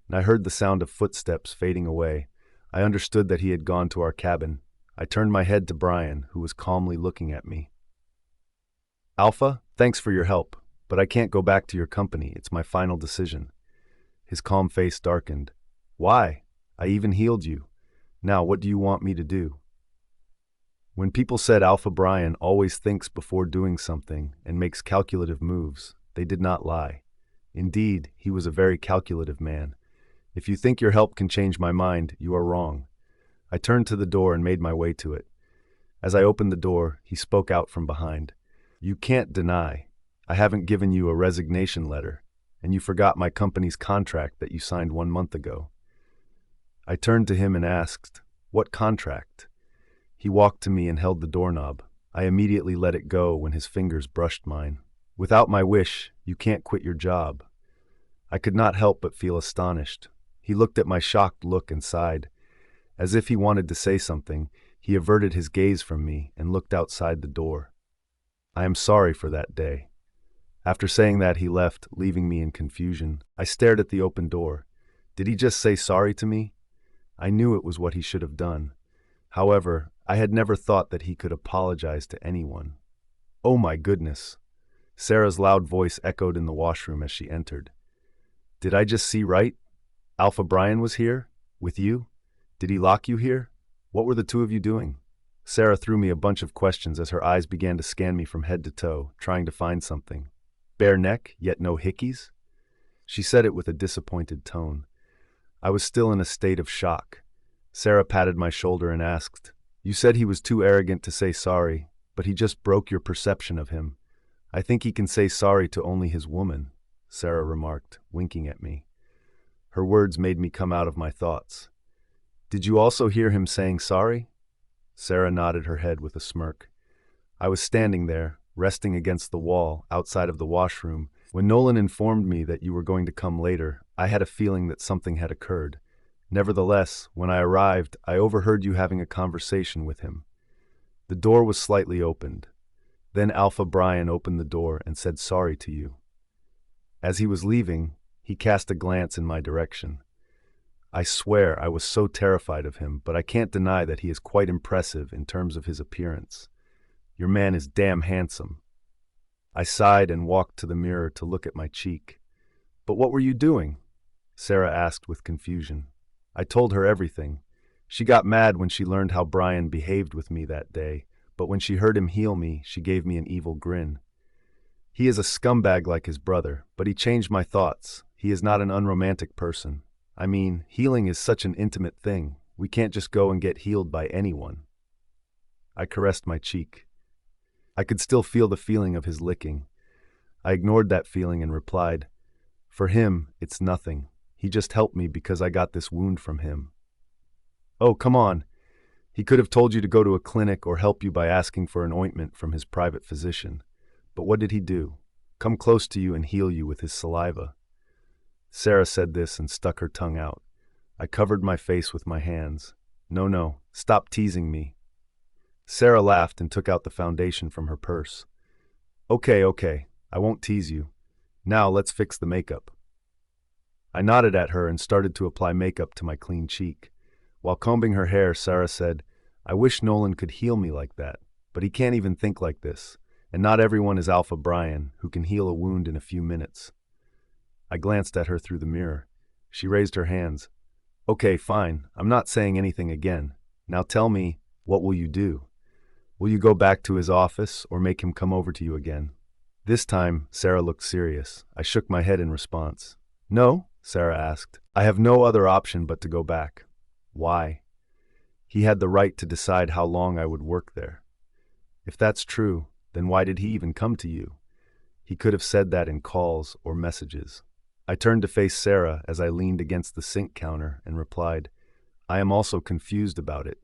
And I heard the sound of footsteps fading away. I understood that he had gone to our cabin. I turned my head to Brian, who was calmly looking at me. "Alpha, thanks for your help, but I can't go back to your company. It's my final decision." His calm face darkened. "Why? I even healed you. Now, what do you want me to do?" When people said Alpha Brian always thinks before doing something and makes calculative moves, they did not lie. Indeed, he was a very calculative man. If you think your help can change my mind, you are wrong. I turned to the door and made my way to it. As I opened the door, he spoke out from behind. "You can't deny. I haven't given you a resignation letter, and you forgot my company's contract that you signed 1 month ago." I turned to him and asked, "What contract?" He walked to me and held the doorknob. I immediately let it go when his fingers brushed mine. "Without my wish, you can't quit your job." I could not help but feel astonished. He looked at my shocked look and sighed. As if he wanted to say something, he averted his gaze from me and looked outside the door. "I am sorry for that day." After saying that, he left, leaving me in confusion. I stared at the open door. Did he just say sorry to me? I knew it was what he should have done. However, I had never thought that he could apologize to anyone. "Oh my goodness." Sarah's loud voice echoed in the washroom as she entered. "Did I just see right? Alpha Brian was here? With you? Did he lock you here? What were the two of you doing?" Sarah threw me a bunch of questions as her eyes began to scan me from head to toe, trying to find something. "Bare neck, yet no hickeys?" She said it with a disappointed tone. I was still in a state of shock. Sarah patted my shoulder and asked, "You said he was too arrogant to say sorry, but he just broke your perception of him. I think he can say sorry to only his woman," Sarah remarked, winking at me. Her words made me come out of my thoughts. "Did you also hear him saying sorry?" Sarah nodded her head with a smirk. I was standing there, resting against the wall outside of the washroom. When Nolan informed me that you were going to come later, I had a feeling that something had occurred. Nevertheless, when I arrived, I overheard you having a conversation with him. The door was slightly opened. Then Alpha Brian opened the door and said sorry to you. As he was leaving, he cast a glance in my direction. I swear I was so terrified of him, but I can't deny that he is quite impressive in terms of his appearance. Your man is damn handsome. I sighed and walked to the mirror to look at my cheek. "But what were you doing?" Sarah asked with confusion. I told her everything. She got mad when she learned how Brian behaved with me that day, but when she heard him heal me, she gave me an evil grin. "He is a scumbag like his brother, but he changed my thoughts. He is not an unromantic person. I mean, healing is such an intimate thing. We can't just go and get healed by anyone." I caressed my cheek. I could still feel the feeling of his licking. I ignored that feeling and replied, "For him, it's nothing. He just helped me because I got this wound from him." "Oh, come on. He could have told you to go to a clinic or help you by asking for an ointment from his private physician. But what did he do? Come close to you and heal you with his saliva." Sarah said this and stuck her tongue out. I covered my face with my hands. No, stop teasing me." Sarah laughed and took out the foundation from her purse. Okay, I won't tease you. Now let's fix the makeup." I nodded at her and started to apply makeup to my clean cheek. While combing her hair, Sarah said, "I wish Nolan could heal me like that, but he can't even think like this, and not everyone is Alpha Brian, who can heal a wound in a few minutes." I glanced at her through the mirror. She raised her hands. "Okay, fine, I'm not saying anything again. Now tell me, what will you do? Will you go back to his office or make him come over to you again?" This time, Sarah looked serious. I shook my head in response. "No?" Sarah asked. "I have no other option but to go back." "Why?" "He had the right to decide how long I would work there." "If that's true, then why did he even come to you? He could have said that in calls or messages." I turned to face Sarah as I leaned against the sink counter and replied, "I am also confused about it.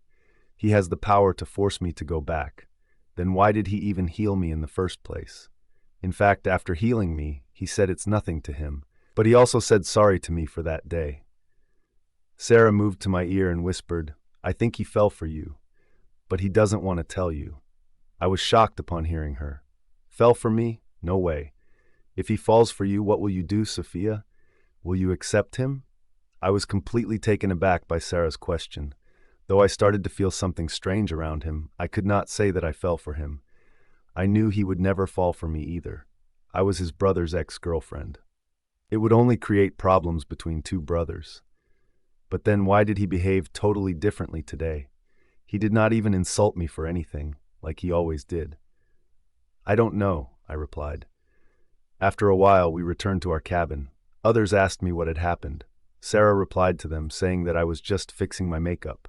He has the power to force me to go back. Then why did he even heal me in the first place? In fact, after healing me, he said it's nothing to him, but he also said sorry to me for that day." Sarah moved to my ear and whispered, "I think he fell for you, but he doesn't want to tell you." I was shocked upon hearing her. "Fell for me? No way. If he falls for you, what will you do, Sophia? Will you accept him?" I was completely taken aback by Sarah's question. Though I started to feel something strange around him, I could not say that I fell for him. I knew he would never fall for me either. I was his brother's ex-girlfriend. It would only create problems between two brothers. But then why did he behave totally differently today? He did not even insult me for anything, like he always did. "I don't know," I replied. After a while, we returned to our cabin. Others asked me what had happened. Sarah replied to them, saying that I was just fixing my makeup.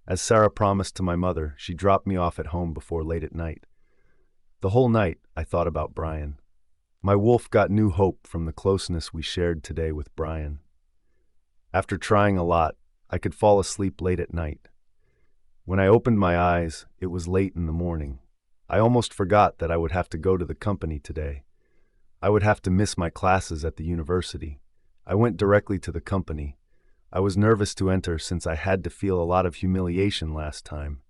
As Sarah promised to my mother, she dropped me off at home before late at night. The whole night, I thought about Brian. My wolf got new hope from the closeness we shared today with Brian. After trying a lot, I could fall asleep late at night. When I opened my eyes, it was late in the morning. I almost forgot that I would have to go to the company today. I would have to miss my classes at the university. I went directly to the company. I was nervous to enter since I had to feel a lot of humiliation last time.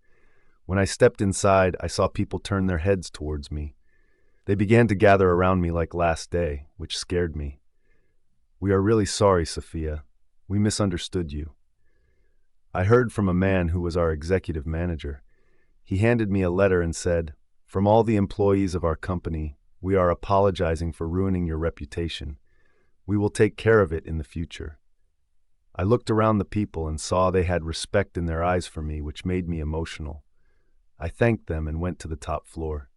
When I stepped inside, I saw people turn their heads towards me. They began to gather around me like last day, which scared me. "We are really sorry, Sophia. We misunderstood you." I heard from a man who was our executive manager. He handed me a letter and said, "From all the employees of our company, we are apologizing for ruining your reputation. We will take care of it in the future." I looked around the people and saw they had respect in their eyes for me, which made me emotional. I thanked them and went to the top floor.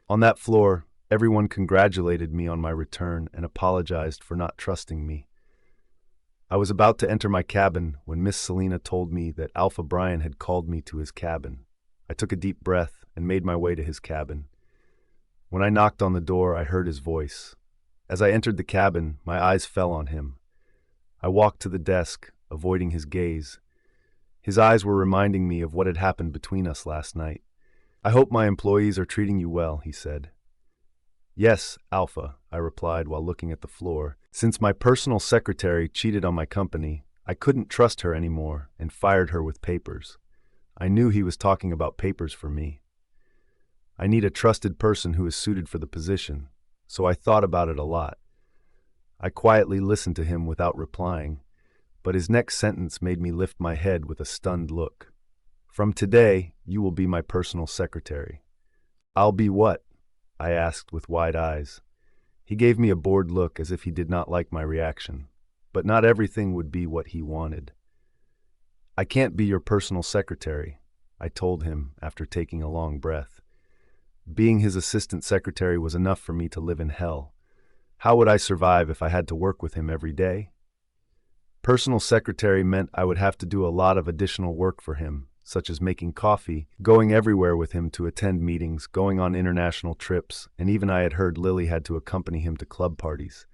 On that floor, everyone congratulated me on my return and apologized for not trusting me. I was about to enter my cabin when Miss Selina told me that Alpha Brian had called me to his cabin. I took a deep breath and made my way to his cabin. When I knocked on the door, I heard his voice. As I entered the cabin, my eyes fell on him. I walked to the desk, avoiding his gaze. His eyes were reminding me of what had happened between us last night. "I hope my employees are treating you well," he said. "Yes, Alpha," I replied while looking at the floor. Since my personal secretary cheated on my company, I couldn't trust her anymore and fired her with papers. I knew he was talking about papers for me. I need a trusted person who is suited for the position, so I thought about it a lot. I quietly listened to him without replying, but his next sentence made me lift my head with a stunned look. "From today, you will be my personal secretary." "I'll be what?" I asked with wide eyes. He gave me a bored look as if he did not like my reaction, but not everything would be what he wanted. "I can't be your personal secretary," I told him after taking a long breath. Being his assistant secretary was enough for me to live in hell. How would I survive if I had to work with him every day? Personal secretary meant I would have to do a lot of additional work for him, such as making coffee, going everywhere with him to attend meetings, going on international trips, and even I had heard Lily had to accompany him to club parties.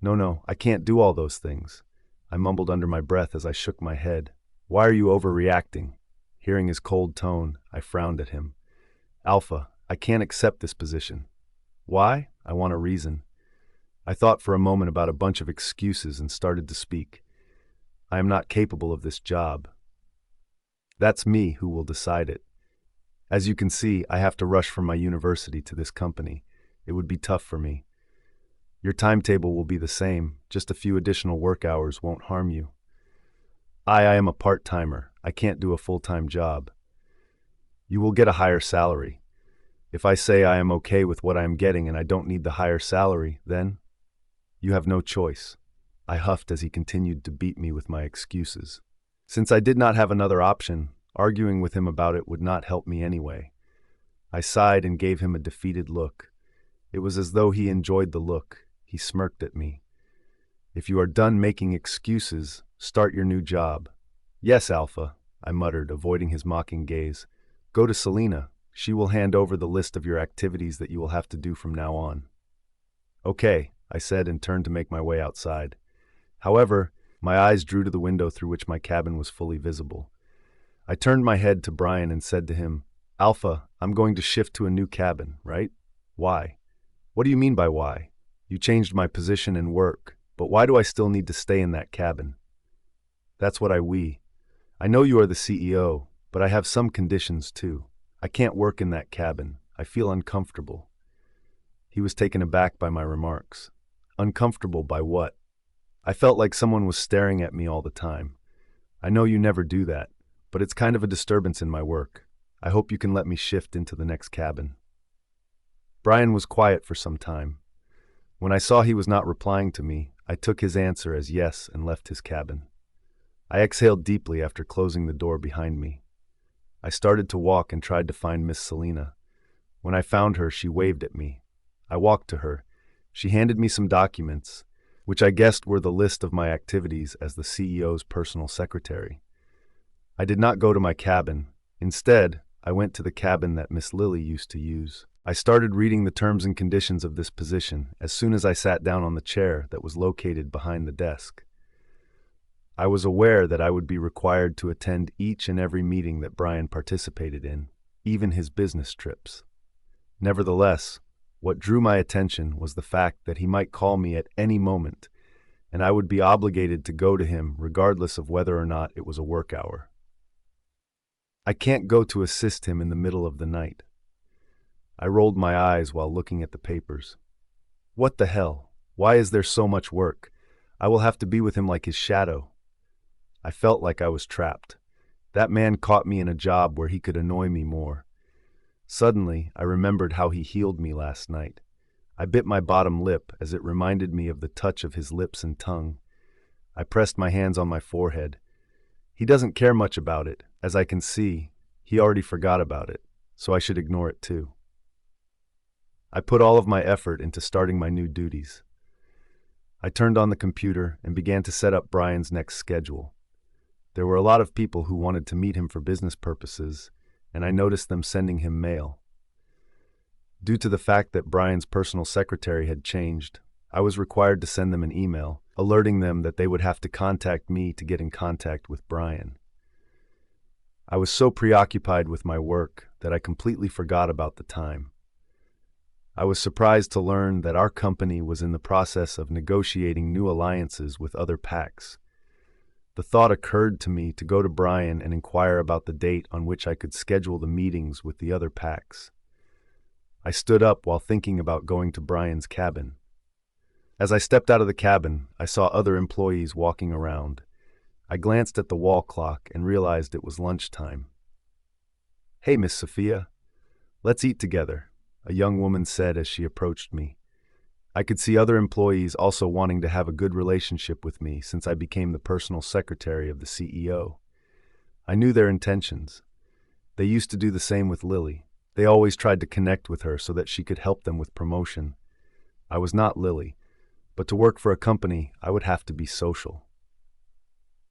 No, I can't do all those things," I mumbled under my breath as I shook my head. "Why are you overreacting?" Hearing his cold tone, I frowned at him. "Alpha, I can't accept this position." "Why?" I want a reason. I thought for a moment about a bunch of excuses and started to speak. "I am not capable of this job. That's me who will decide it. As you can see, I have to rush from my university to this company. It would be tough for me. Your timetable will be the same, just a few additional work hours won't harm you." I am a part-timer. I can't do a full-time job." "You will get a higher salary. If I say I am okay with what I am getting and I don't need the higher salary, then you have no choice." I huffed as he continued to beat me with my excuses. Since I did not have another option, arguing with him about it would not help me anyway. I sighed and gave him a defeated look. It was as though he enjoyed the look. He smirked at me. "If you are done making excuses, start your new job." "Yes, Alpha," I muttered, avoiding his mocking gaze. "Go to Selina. She will hand over the list of your activities that you will have to do from now on." "Okay," I said and turned to make my way outside. However, my eyes drew to the window through which my cabin was fully visible. I turned my head to Brian and said to him, "Alpha, I'm going to shift to a new cabin, right?" "Why?" "What do you mean by why? You changed my position and work, but why do I still need to stay in that cabin?" "That's what I know you are the CEO, but I have some conditions too. I can't work in that cabin. I feel uncomfortable." He was taken aback by my remarks. "Uncomfortable by what?" I felt like someone was staring at me all the time. "I know you never do that, but it's kind of a disturbance in my work. I hope you can let me shift into the next cabin." Brian was quiet for some time. When I saw he was not replying to me, I took his answer as yes and left his cabin. I exhaled deeply after closing the door behind me. I started to walk and tried to find Miss Selina. When I found her, she waved at me. I walked to her. She handed me some documents, which I guessed were the list of my activities as the CEO's personal secretary. I did not go to my cabin. Instead, I went to the cabin that Miss Lily used to use. I started reading the terms and conditions of this position as soon as I sat down on the chair that was located behind the desk. I was aware that I would be required to attend each and every meeting that Brian participated in, even his business trips. Nevertheless, what drew my attention was the fact that he might call me at any moment, and I would be obligated to go to him regardless of whether or not it was a work hour. I can't go to assist him in the middle of the night. I rolled my eyes while looking at the papers. What the hell? Why is there so much work? I will have to be with him like his shadow. I felt like I was trapped. That man caught me in a job where he could annoy me more. Suddenly, I remembered how he healed me last night. I bit my bottom lip as it reminded me of the touch of his lips and tongue. I pressed my hands on my forehead. He doesn't care much about it. As I can see, he already forgot about it, so I should ignore it too. I put all of my effort into starting my new duties. I turned on the computer and began to set up Brian's next schedule. There were a lot of people who wanted to meet him for business purposes, and I noticed them sending him mail. Due to the fact that Brian's personal secretary had changed, I was required to send them an email, alerting them that they would have to contact me to get in contact with Brian. I was so preoccupied with my work that I completely forgot about the time. I was surprised to learn that our company was in the process of negotiating new alliances with other PACs. The thought occurred to me to go to Brian and inquire about the date on which I could schedule the meetings with the other PACs. I stood up while thinking about going to Brian's cabin. As I stepped out of the cabin, I saw other employees walking around. I glanced at the wall clock and realized it was lunchtime. "Hey, Miss Sophia, let's eat together," a young woman said as she approached me. I could see other employees also wanting to have a good relationship with me since I became the personal secretary of the CEO. I knew their intentions. They used to do the same with Lily. They always tried to connect with her so that she could help them with promotion. I was not Lily, but to work for a company, I would have to be social.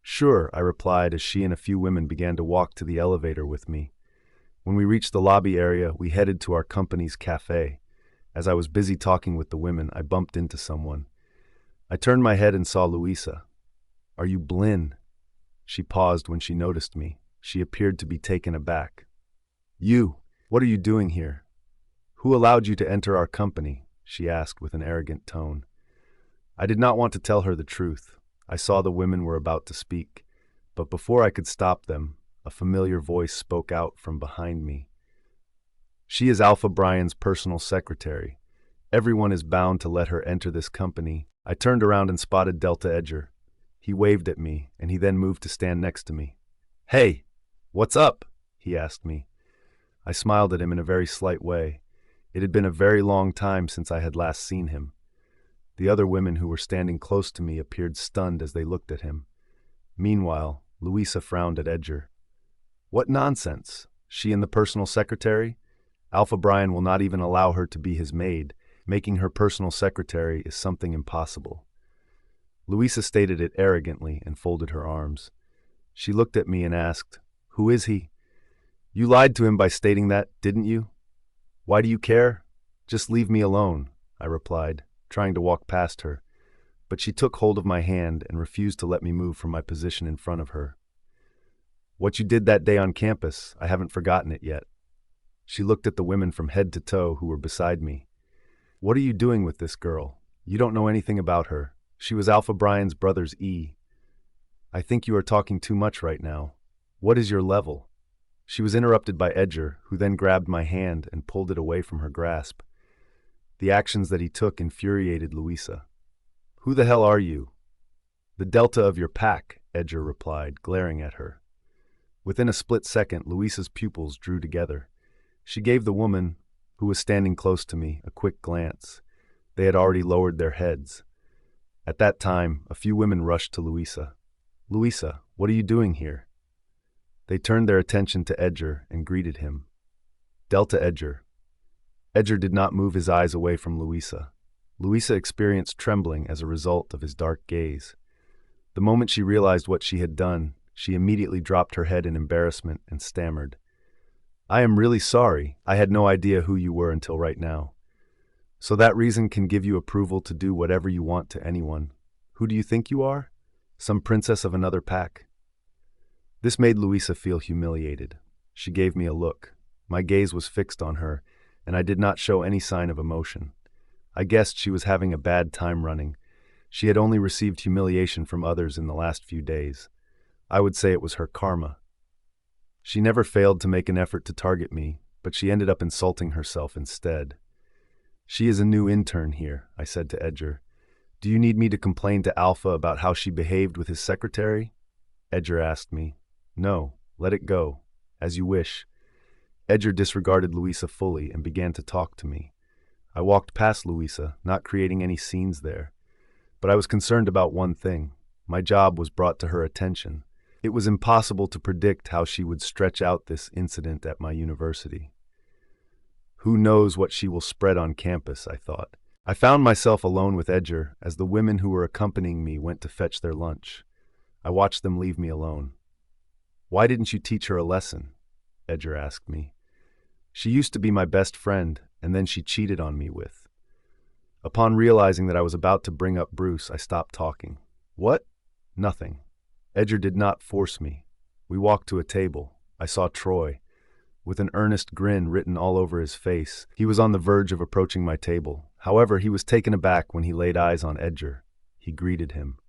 "Sure," I replied as she and a few women began to walk to the elevator with me. When we reached the lobby area, we headed to our company's cafe. As I was busy talking with the women, I bumped into someone. I turned my head and saw Luisa. "Are you Blinn?" She paused when she noticed me. She appeared to be taken aback. "You, what are you doing here? Who allowed you to enter our company?" she asked with an arrogant tone. I did not want to tell her the truth. I saw the women were about to speak, but before I could stop them, a familiar voice spoke out from behind me. "She is Alpha Brian's personal secretary. Everyone is bound to let her enter this company." I turned around and spotted Delta Edger. He waved at me, and he then moved to stand next to me. "Hey, what's up?" he asked me. I smiled at him in a very slight way. It had been a very long time since I had last seen him. The other women who were standing close to me appeared stunned as they looked at him. Meanwhile, Luisa frowned at Edger. "What nonsense? She and the personal secretary? Alpha Brian will not even allow her to be his maid. Making her personal secretary is something impossible." Luisa stated it arrogantly and folded her arms. She looked at me and asked, "Who is he?" "You lied to him by stating that, didn't you?" "Why do you care? Just leave me alone," I replied, trying to walk past her, but she took hold of my hand and refused to let me move from my position in front of her. "What you did that day on campus, I haven't forgotten it yet." She looked at the women from head to toe who were beside me. "What are you doing with this girl? You don't know anything about her. She was Alpha Brian's brother's E. I think you are talking too much right now. What is your level?" She was interrupted by Edger, who then grabbed my hand and pulled it away from her grasp. The actions that he took infuriated Luisa. "Who the hell are you?" "The Delta of your pack," Edger replied, glaring at her. Within a split second, Luisa's pupils drew together. She gave the woman, who was standing close to me, a quick glance. They had already lowered their heads. At that time, a few women rushed to Luisa. "Luisa, what are you doing here?" They turned their attention to Edger and greeted him. "Delta Edger." Edger did not move his eyes away from Luisa. Luisa experienced trembling as a result of his dark gaze. The moment she realized what she had done, she immediately dropped her head in embarrassment and stammered, "I am really sorry. I had no idea who you were until right now." "So that reason can give you approval to do whatever you want to anyone. Who do you think you are? Some princess of another pack?" This made Luisa feel humiliated. She gave me a look. My gaze was fixed on her, and I did not show any sign of emotion. I guessed she was having a bad time running. She had only received humiliation from others in the last few days. I would say it was her karma. She never failed to make an effort to target me, but she ended up insulting herself instead. "She is a new intern here," I said to Edger. "Do you need me to complain to Alpha about how she behaved with his secretary?" Edger asked me. "No, let it go. As you wish." Edger disregarded Luisa fully and began to talk to me. I walked past Luisa, not creating any scenes there. But I was concerned about one thing. My job was brought to her attention. It was impossible to predict how she would stretch out this incident at my university. Who knows what she will spread on campus, I thought. I found myself alone with Edger as the women who were accompanying me went to fetch their lunch. I watched them leave me alone. "Why didn't you teach her a lesson?" Edger asked me. "She used to be my best friend, and then she cheated on me with." Upon realizing that I was about to bring up Bruce, I stopped talking. "What?" "Nothing." Edger did not force me. We walked to a table. I saw Troy. With an earnest grin written all over his face, he was on the verge of approaching my table. However, he was taken aback when he laid eyes on Edger. He greeted him.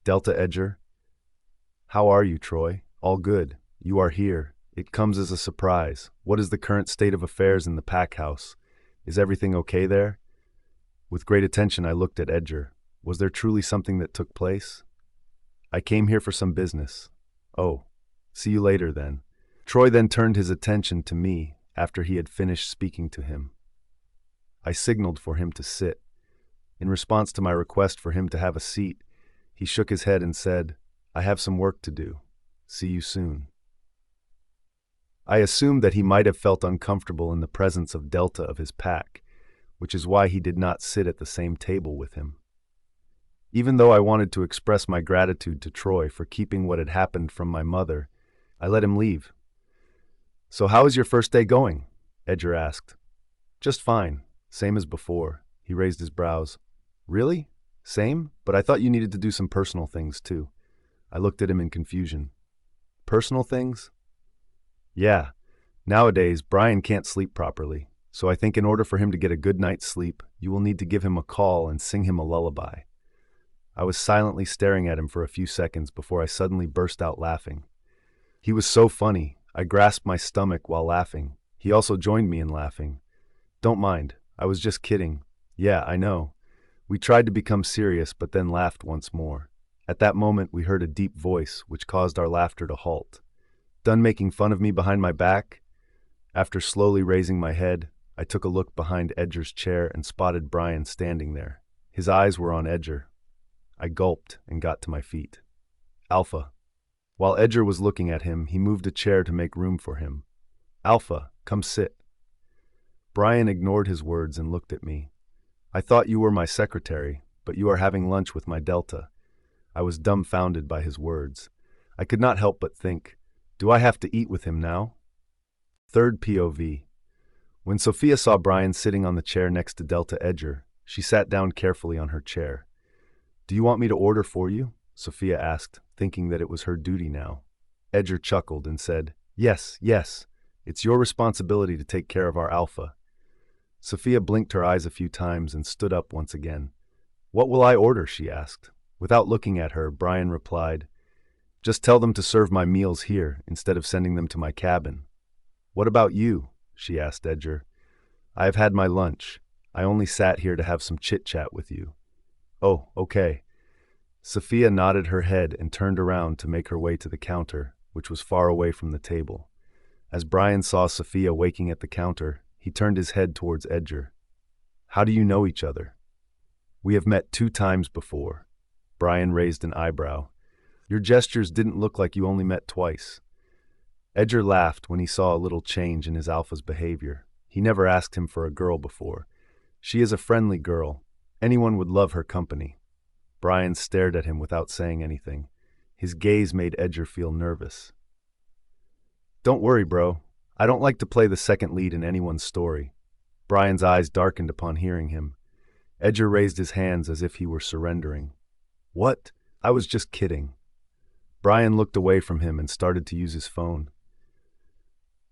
"Delta Edger." "How are you, Troy?" "All good. You are here. It comes as a surprise. What is the current state of affairs in the pack house? Is everything okay there?" With great attention, I looked at Edger. Was there truly something that took place? "I came here for some business." "Oh, see you later then." Troy then turned his attention to me after he had finished speaking to him. I signaled for him to sit. In response to my request for him to have a seat, he shook his head and said, "I have some work to do. See you soon." I assumed that he might have felt uncomfortable in the presence of Delta of his pack, which is why he did not sit at the same table with him. Even though I wanted to express my gratitude to Troy for keeping what had happened from my mother, I let him leave. "So how is your first day going?" Edger asked. "Just fine, same as before." He raised his brows. "Really? Same? But I thought you needed to do some personal things too." I looked at him in confusion. "Personal things?" "Yeah. Nowadays, Brian can't sleep properly, so I think in order for him to get a good night's sleep, you will need to give him a call and sing him a lullaby." I was silently staring at him for a few seconds before I suddenly burst out laughing. He was so funny. I grasped my stomach while laughing. He also joined me in laughing. "Don't mind. I was just kidding." "Yeah, I know." We tried to become serious, but then laughed once more. At that moment, we heard a deep voice, which caused our laughter to halt. "Done making fun of me behind my back?" After slowly raising my head, I took a look behind Edger's chair and spotted Brian standing there. His eyes were on Edger. I gulped and got to my feet. "Alpha." While Edger was looking at him, he moved a chair to make room for him. "Alpha, come sit." Brian ignored his words and looked at me. "I thought you were my secretary, but you are having lunch with my Delta." I was dumbfounded by his words. I could not help but think, do I have to eat with him now? Third POV. When Sophia saw Brian sitting on the chair next to Delta Edger, she sat down carefully on her chair. "Do you want me to order for you?" Sophia asked, thinking that it was her duty now. Edger chuckled and said, Yes. It's your responsibility to take care of our Alpha." Sophia blinked her eyes a few times and stood up once again. "What will I order?" she asked. Without looking at her, Brian replied, "Just tell them to serve my meals here instead of sending them to my cabin." "What about you?" she asked Edger. "I have had my lunch. I only sat here to have some chit-chat with you." "Oh, okay." Sophia nodded her head and turned around to make her way to the counter, which was far away from the table. As Brian saw Sophia waking at the counter, he turned his head towards Edger. "How do you know each other?" "We have met 2 times before." Brian raised an eyebrow. "Your gestures didn't look like you only met twice." Edger laughed when he saw a little change in his Alpha's behavior. He never asked him for a girl before. "She is a friendly girl. Anyone would love her company." Brian stared at him without saying anything. His gaze made Edger feel nervous. "Don't worry, bro. I don't like to play the second lead in anyone's story." Brian's eyes darkened upon hearing him. Edger raised his hands as if he were surrendering. "What? I was just kidding." Brian looked away from him and started to use his phone.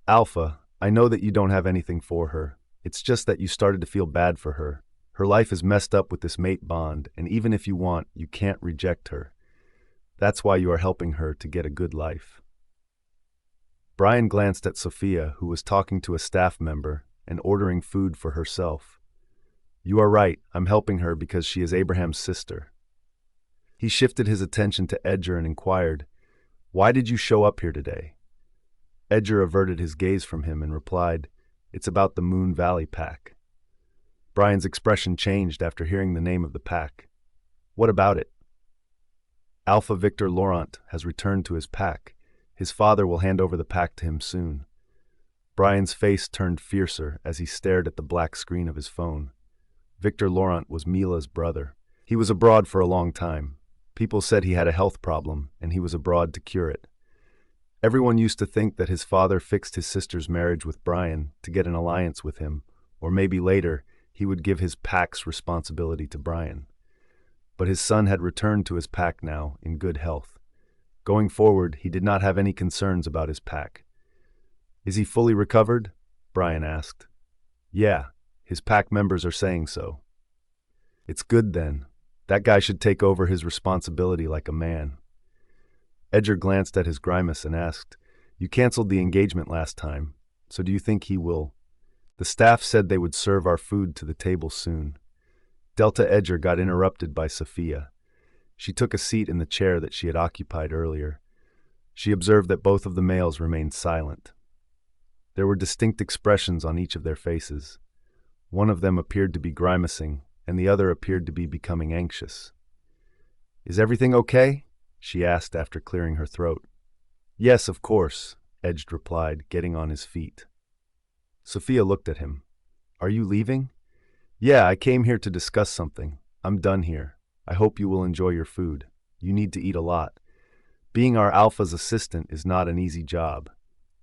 "Alpha, I know that you don't have anything for her. It's just that you started to feel bad for her. Her life is messed up with this mate bond, and even if you want, you can't reject her. That's why you are helping her to get a good life." Brian glanced at Sophia, who was talking to a staff member and ordering food for herself. "You are right, I'm helping her because she is Abraham's sister." He shifted his attention to Edger and inquired, "Why did you show up here today?" Edger averted his gaze from him and replied, "It's about the Moon Valley Pack." Brian's expression changed after hearing the name of the pack. "What about it?" "Alpha Victor Laurent has returned to his pack. His father will hand over the pack to him soon." Brian's face turned fiercer as he stared at the black screen of his phone. Victor Laurent was Mila's brother. He was abroad for a long time. People said he had a health problem, and he was abroad to cure it. Everyone used to think that his father fixed his sister's marriage with Brian to get an alliance with him, or maybe later he would give his pack's responsibility to Brian. But his son had returned to his pack now, in good health. Going forward, he did not have any concerns about his pack. "Is he fully recovered?" Brian asked. "Yeah, his pack members are saying so." "It's good then. That guy should take over his responsibility like a man." Edgar glanced at his grimace and asked, "You canceled the engagement last time, so do you think he will?" "The staff said they would serve our food to the table soon." Delta Edgar got interrupted by Sophia. She took a seat in the chair that she had occupied earlier. She observed that both of the males remained silent. There were distinct expressions on each of their faces. One of them appeared to be grimacing, and the other appeared to be becoming anxious. "Is everything okay?" she asked after clearing her throat. "Yes, of course," Edge replied, getting on his feet. Sophia looked at him. "Are you leaving?" "Yeah, I came here to discuss something. I'm done here. I hope you will enjoy your food. You need to eat a lot. Being our Alpha's assistant is not an easy job."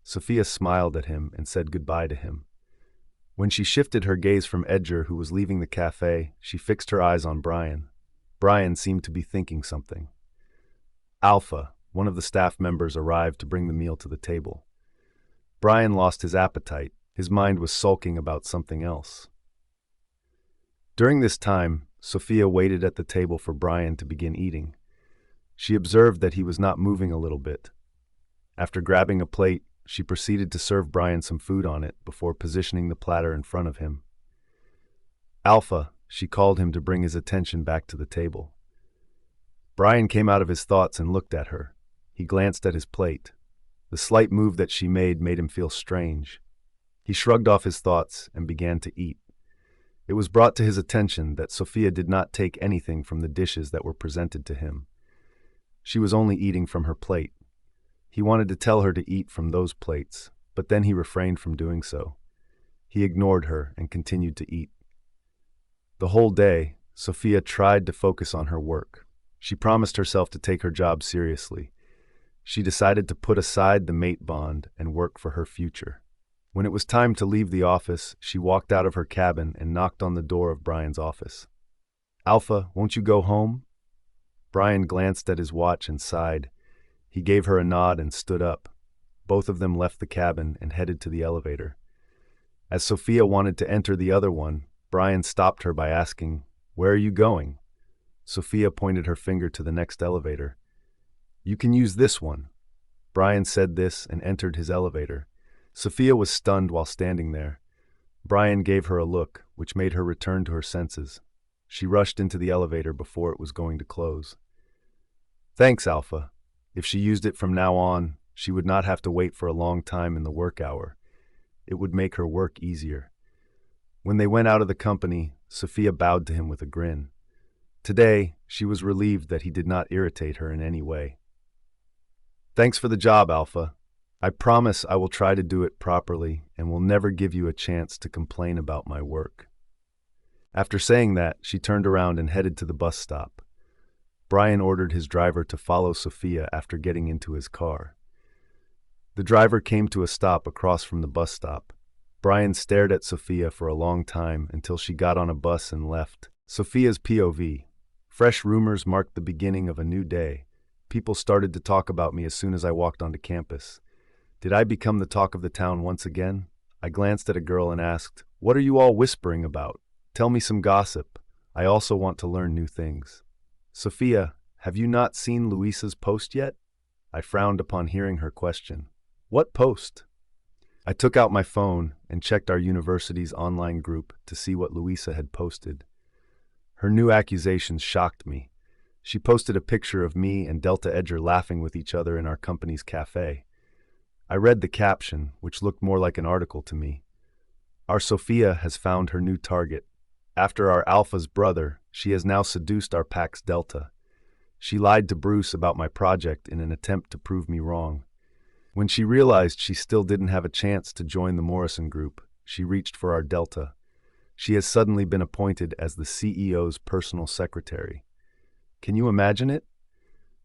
Sophia smiled at him and said goodbye to him. When she shifted her gaze from Edgar, who was leaving the cafe, she fixed her eyes on Brian. Brian seemed to be thinking something. Alpha, one of the staff members, arrived to bring the meal to the table. Brian lost his appetite. His mind was sulking about something else. During this time, Sophia waited at the table for Brian to begin eating. She observed that he was not moving a little bit. After grabbing a plate, she proceeded to serve Brian some food on it before positioning the platter in front of him. "Alpha," she called him to bring his attention back to the table. Brian came out of his thoughts and looked at her. He glanced at his plate. The slight move that she made him feel strange. He shrugged off his thoughts and began to eat. It was brought to his attention that Sophia did not take anything from the dishes that were presented to him. She was only eating from her plate. He wanted to tell her to eat from those plates, but then he refrained from doing so. He ignored her and continued to eat. The whole day, Sophia tried to focus on her work. She promised herself to take her job seriously. She decided to put aside the mate bond and work for her future. When it was time to leave the office, she walked out of her cabin and knocked on the door of Brian's office. "Alpha, won't you go home?" Brian glanced at his watch and sighed. He gave her a nod and stood up. Both of them left the cabin and headed to the elevator. As Sophia wanted to enter the other one, Brian stopped her by asking, "Where are you going?" Sophia pointed her finger to the next elevator. "You can use this one." Brian said this and entered his elevator. Sophia was stunned while standing there. Brian gave her a look, which made her return to her senses. She rushed into the elevator before it was going to close. "Thanks, Alpha. If she used it from now on, she would not have to wait for a long time in the work hour. It would make her work easier." When they went out of the company, Sophia bowed to him with a grin. Today, she was relieved that he did not irritate her in any way. "Thanks for the job, Alpha. I promise I will try to do it properly and will never give you a chance to complain about my work." After saying that, she turned around and headed to the bus stop. Brian ordered his driver to follow Sophia after getting into his car. The driver came to a stop across from the bus stop. Brian stared at Sophia for a long time until she got on a bus and left. Sophia's POV. Fresh rumors marked the beginning of a new day. People started to talk about me as soon as I walked onto campus. Did I become the talk of the town once again? I glanced at a girl and asked, "What are you all whispering about? Tell me some gossip. I also want to learn new things." "Sophia, have you not seen Luisa's post yet?" I frowned upon hearing her question. "What post?" I took out my phone and checked our university's online group to see what Luisa had posted. Her new accusations shocked me. She posted a picture of me and Delta Edgar laughing with each other in our company's cafe. I read the caption, which looked more like an article to me. "Our Sophia has found her new target. After our Alpha's brother, she has now seduced our Pax Delta. She lied to Bruce about my project in an attempt to prove me wrong. When she realized she still didn't have a chance to join the Morrison group, she reached for our Delta. She has suddenly been appointed as the CEO's personal secretary. Can you imagine it?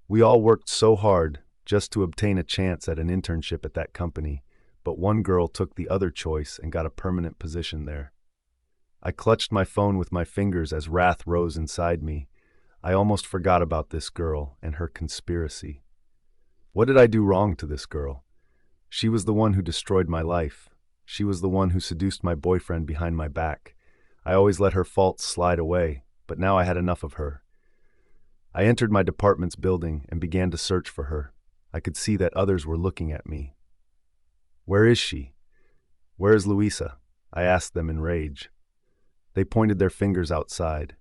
We all worked so hard just to obtain a chance at an internship at that company, but one girl took the other choice and got a permanent position there. I clutched my phone with my fingers as wrath rose inside me. I almost forgot about this girl and her conspiracy. What did I do wrong to this girl? She was the one who destroyed my life. She was the one who seduced my boyfriend behind my back. I always let her faults slide away, but now I had enough of her. I entered my department's building and began to search for her. I could see that others were looking at me. Where is she? Where is Luisa? I asked them in rage. They pointed their fingers outside.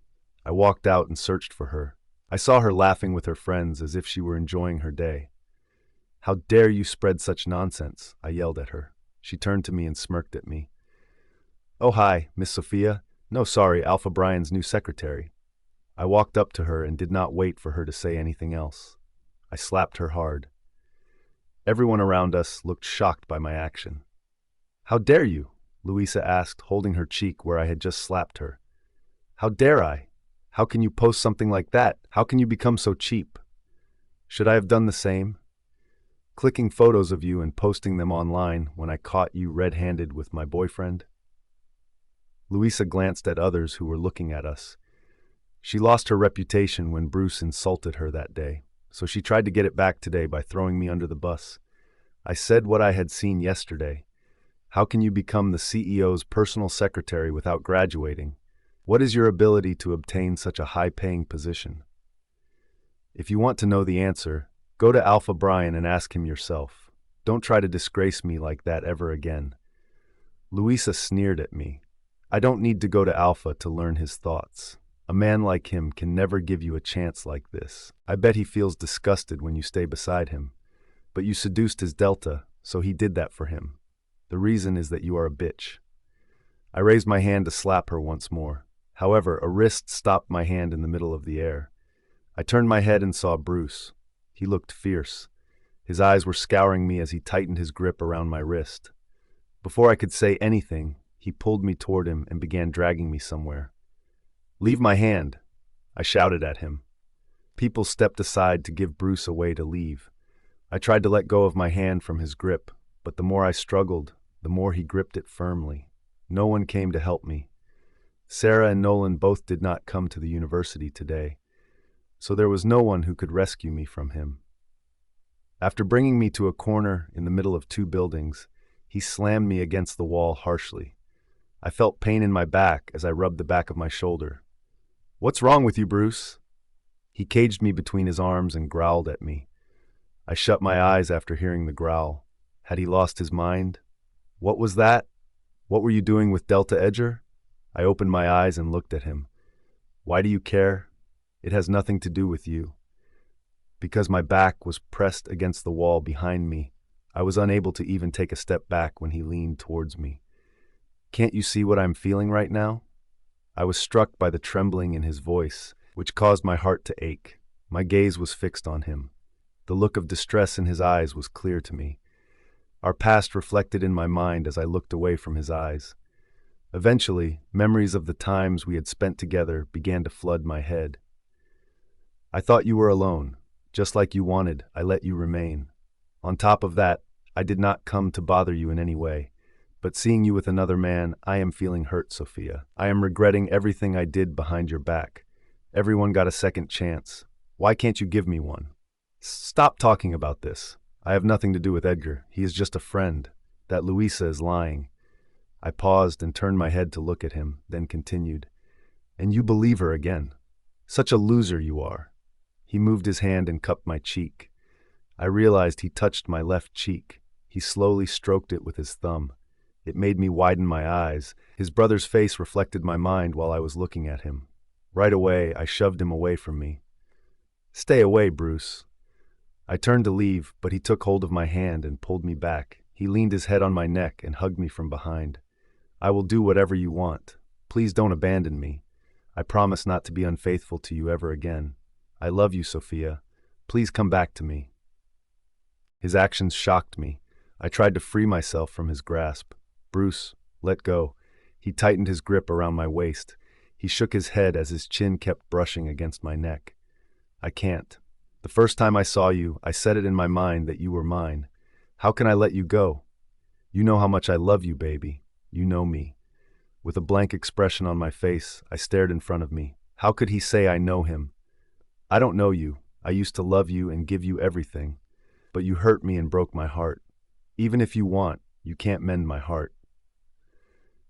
I walked out and searched for her. I saw her laughing with her friends as if she were enjoying her day. How dare you spread such nonsense? I yelled at her. She turned to me and smirked at me. Oh, hi, Miss Sophia. No, sorry, Alpha Brian's new secretary. I walked up to her and did not wait for her to say anything else. I slapped her hard. Everyone around us looked shocked by my action. How dare you? Luisa asked, holding her cheek where I had just slapped her. How dare I? How can you post something like that? How can you become so cheap? Should I have done the same? Clicking photos of you and posting them online when I caught you red-handed with my boyfriend? Luisa glanced at others who were looking at us. She lost her reputation when Bruce insulted her that day, so she tried to get it back today by throwing me under the bus. I said what I had seen yesterday. How can you become the CEO's personal secretary without graduating? What is your ability to obtain such a high-paying position? If you want to know the answer, go to Alpha Brian and ask him yourself. Don't try to disgrace me like that ever again. Luisa sneered at me. I don't need to go to Alpha to learn his thoughts. A man like him can never give you a chance like this. I bet he feels disgusted when you stay beside him. But you seduced his Delta, so he did that for him. The reason is that you are a bitch. I raised my hand to slap her once more. However, a wrist stopped my hand in the middle of the air. I turned my head and saw Bruce. He looked fierce. His eyes were scouring me as he tightened his grip around my wrist. Before I could say anything, he pulled me toward him and began dragging me somewhere. Leave my hand, I shouted at him. People stepped aside to give Bruce a way to leave. I tried to let go of my hand from his grip, but the more I struggled, the more he gripped it firmly. No one came to help me. Sarah and Nolan both did not come to the university today, so there was no one who could rescue me from him. After bringing me to a corner in the middle of two buildings, he slammed me against the wall harshly. I felt pain in my back as I rubbed the back of my shoulder. What's wrong with you, Bruce? He caged me between his arms and growled at me. I shut my eyes after hearing the growl. Had he lost his mind? What was that? What were you doing with Delta Edger? I opened my eyes and looked at him. Why do you care? It has nothing to do with you. Because my back was pressed against the wall behind me, I was unable to even take a step back when he leaned towards me. Can't you see what I'm feeling right now? I was struck by the trembling in his voice, which caused my heart to ache. My gaze was fixed on him. The look of distress in his eyes was clear to me. Our past reflected in my mind as I looked away from his eyes. Eventually, memories of the times we had spent together began to flood my head. I thought you were alone. Just like you wanted, I let you remain. On top of that, I did not come to bother you in any way. But seeing you with another man, I am feeling hurt, Sophia. I am regretting everything I did behind your back. Everyone got a second chance. Why can't you give me one? Stop talking about this. I have nothing to do with Edgar. He is just a friend. That Luisa is lying. I paused and turned my head to look at him, then continued. And you believe her again. Such a loser you are. He moved his hand and cupped my cheek. I realized he touched my left cheek. He slowly stroked it with his thumb. It made me widen my eyes. His brother's face reflected my mind while I was looking at him. Right away, I shoved him away from me. Stay away, Bruce. I turned to leave, but he took hold of my hand and pulled me back. He leaned his head on my neck and hugged me from behind. I will do whatever you want. Please don't abandon me. I promise not to be unfaithful to you ever again. I love you, Sophia. Please come back to me. His actions shocked me. I tried to free myself from his grasp. Bruce, let go. He tightened his grip around my waist. He shook his head as his chin kept brushing against my neck. I can't. The first time I saw you, I said it in my mind that you were mine. How can I let you go? You know how much I love you, baby. You know me. With a blank expression on my face, I stared in front of me. How could he say I know him? I don't know you. I used to love you and give you everything. But you hurt me and broke my heart. Even if you want, you can't mend my heart.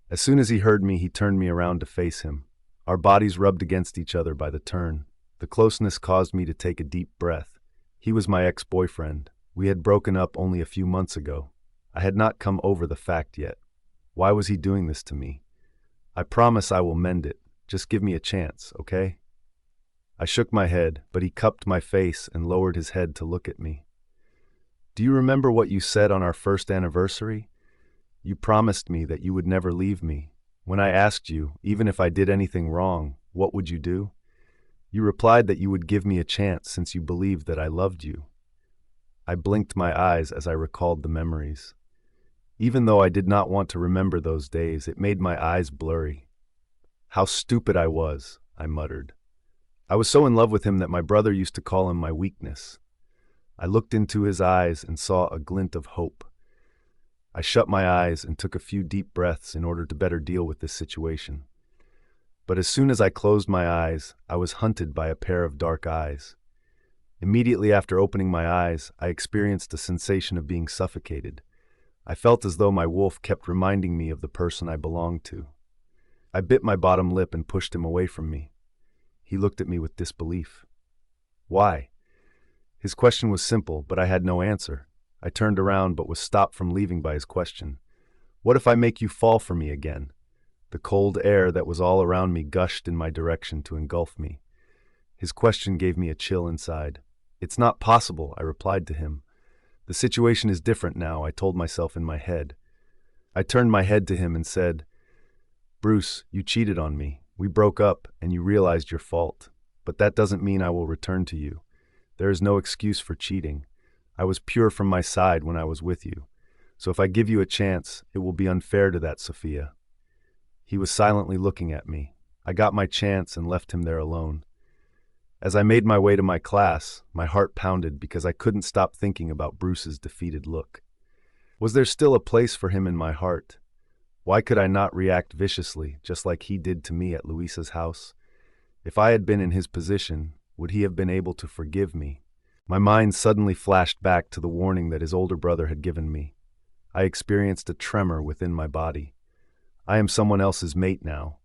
As soon as he heard me, he turned me around to face him. Our bodies rubbed against each other by the turn. The closeness caused me to take a deep breath. He was my ex-boyfriend. We had broken up only a few months ago. I had not come over the fact yet. Why was he doing this to me? I promise I will mend it. Just give me a chance, okay? I shook my head, but he cupped my face and lowered his head to look at me. Do you remember what you said on our first anniversary? You promised me that you would never leave me. When I asked you, even if I did anything wrong, what would you do? You replied that you would give me a chance since you believed that I loved you. I blinked my eyes as I recalled the memories. Even though I did not want to remember those days, it made my eyes blurry. How stupid I was, I muttered. I was so in love with him that my brother used to call him my weakness. I looked into his eyes and saw a glint of hope. I shut my eyes and took a few deep breaths in order to better deal with this situation. But as soon as I closed my eyes, I was hunted by a pair of dark eyes. Immediately after opening my eyes, I experienced a sensation of being suffocated. I felt as though my wolf kept reminding me of the person I belonged to. I bit my bottom lip and pushed him away from me. He looked at me with disbelief. Why? His question was simple, but I had no answer. I turned around but was stopped from leaving by his question. What if I make you fall for me again? The cold air that was all around me gushed in my direction to engulf me. His question gave me a chill inside. It's not possible, I replied to him. The situation is different now, I told myself in my head. I turned my head to him and said, Bruce, you cheated on me. We broke up and you realized your fault. But that doesn't mean I will return to you. There is no excuse for cheating. I was pure from my side when I was with you. So if I give you a chance, it will be unfair to that Sophia. He was silently looking at me. I got my chance and left him there alone. As I made my way to my class, my heart pounded because I couldn't stop thinking about Bruce's defeated look. Was there still a place for him in my heart? Why could I not react viciously, just like he did to me at Luisa's house? If I had been in his position, would he have been able to forgive me? My mind suddenly flashed back to the warning that his older brother had given me. I experienced a tremor within my body. I am someone else's mate now.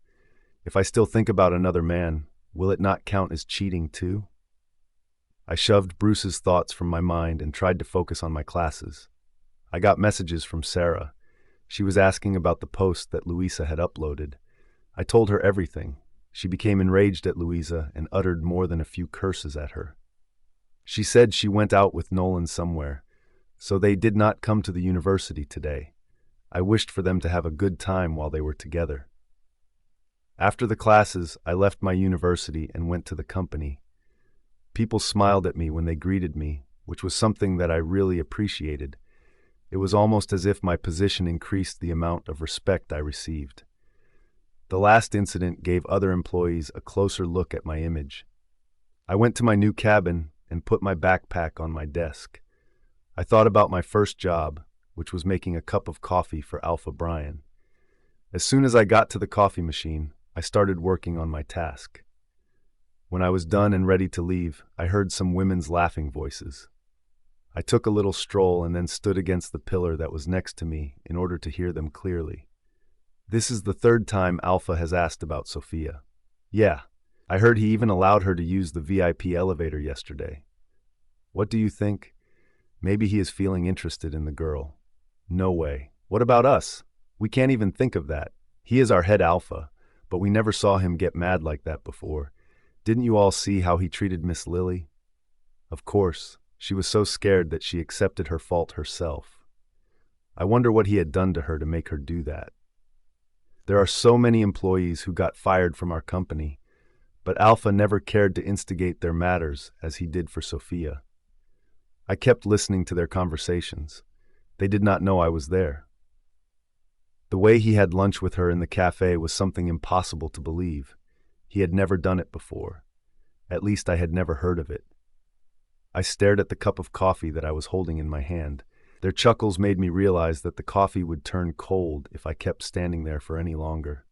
If I still think about another man, will it not count as cheating too? I shoved Bruce's thoughts from my mind and tried to focus on my classes. I got messages from Sarah. She was asking about the post that Luisa had uploaded. I told her everything. She became enraged at Luisa and uttered more than a few curses at her. She said she went out with Nolan somewhere, so they did not come to the university today. I wished for them to have a good time while they were together. After the classes, I left my university and went to the company. People smiled at me when they greeted me, which was something that I really appreciated. It was almost as if my position increased the amount of respect I received. The last incident gave other employees a closer look at my image. I went to my new cabin and put my backpack on my desk. I thought about my first job, which was making a cup of coffee for Alpha Brian. As soon as I got to the coffee machine, I started working on my task. When I was done and ready to leave, I heard some women's laughing voices. I took a little stroll and then stood against the pillar that was next to me in order to hear them clearly. This is the third time Alpha has asked about Sophia. Yeah, I heard he even allowed her to use the VIP elevator yesterday. What do you think? Maybe he is feeling interested in the girl. No way. What about us? We can't even think of that. He is our head alpha, but we never saw him get mad like that before. Didn't you all see how he treated Miss Lily? Of course, she was so scared that she accepted her fault herself. I wonder what he had done to her to make her do that. There are so many employees who got fired from our company, but Alpha never cared to instigate their matters as he did for Sophia. I kept listening to their conversations. They did not know I was there. The way he had lunch with her in the cafe was something impossible to believe. He had never done it before. At least I had never heard of it. I stared at the cup of coffee that I was holding in my hand. Their chuckles made me realize that the coffee would turn cold if I kept standing there for any longer.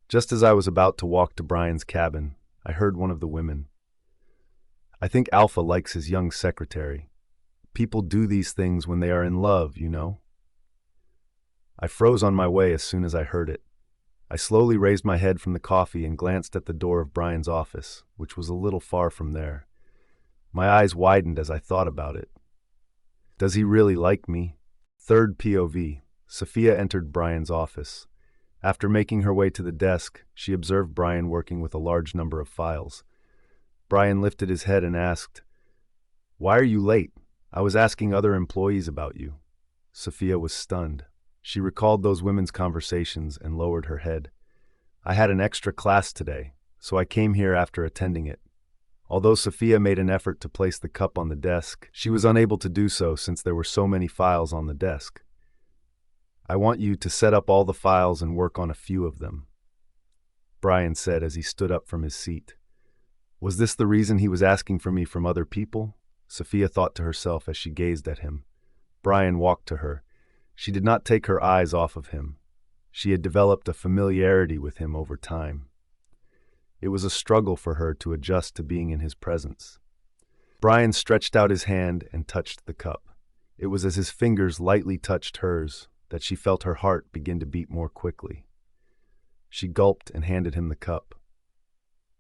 Just as I was about to walk to Brian's cabin, I heard one of the women. "I think Alpha likes his young secretary. People do these things when they are in love, you know." I froze on my way as soon as I heard it. I slowly raised my head from the coffee and glanced at the door of Brian's office, which was a little far from there. My eyes widened as I thought about it. Does he really like me? Third POV. Sophia entered Brian's office. After making her way to the desk, she observed Brian working with a large number of files. Brian lifted his head and asked, "Why are you late? I was asking other employees about you." Sophia was stunned. She recalled those women's conversations and lowered her head. "I had an extra class today, so I came here after attending it." Although Sophia made an effort to place the cup on the desk, she was unable to do so since there were so many files on the desk. "I want you to set up all the files and work on a few of them," Brian said as he stood up from his seat. Was this the reason he was asking for me from other people? Sophia thought to herself as she gazed at him. Brian walked to her. She did not take her eyes off of him. She had developed a familiarity with him over time. It was a struggle for her to adjust to being in his presence. Brian stretched out his hand and touched the cup. It was as his fingers lightly touched hers that she felt her heart begin to beat more quickly. She gulped and handed him the cup.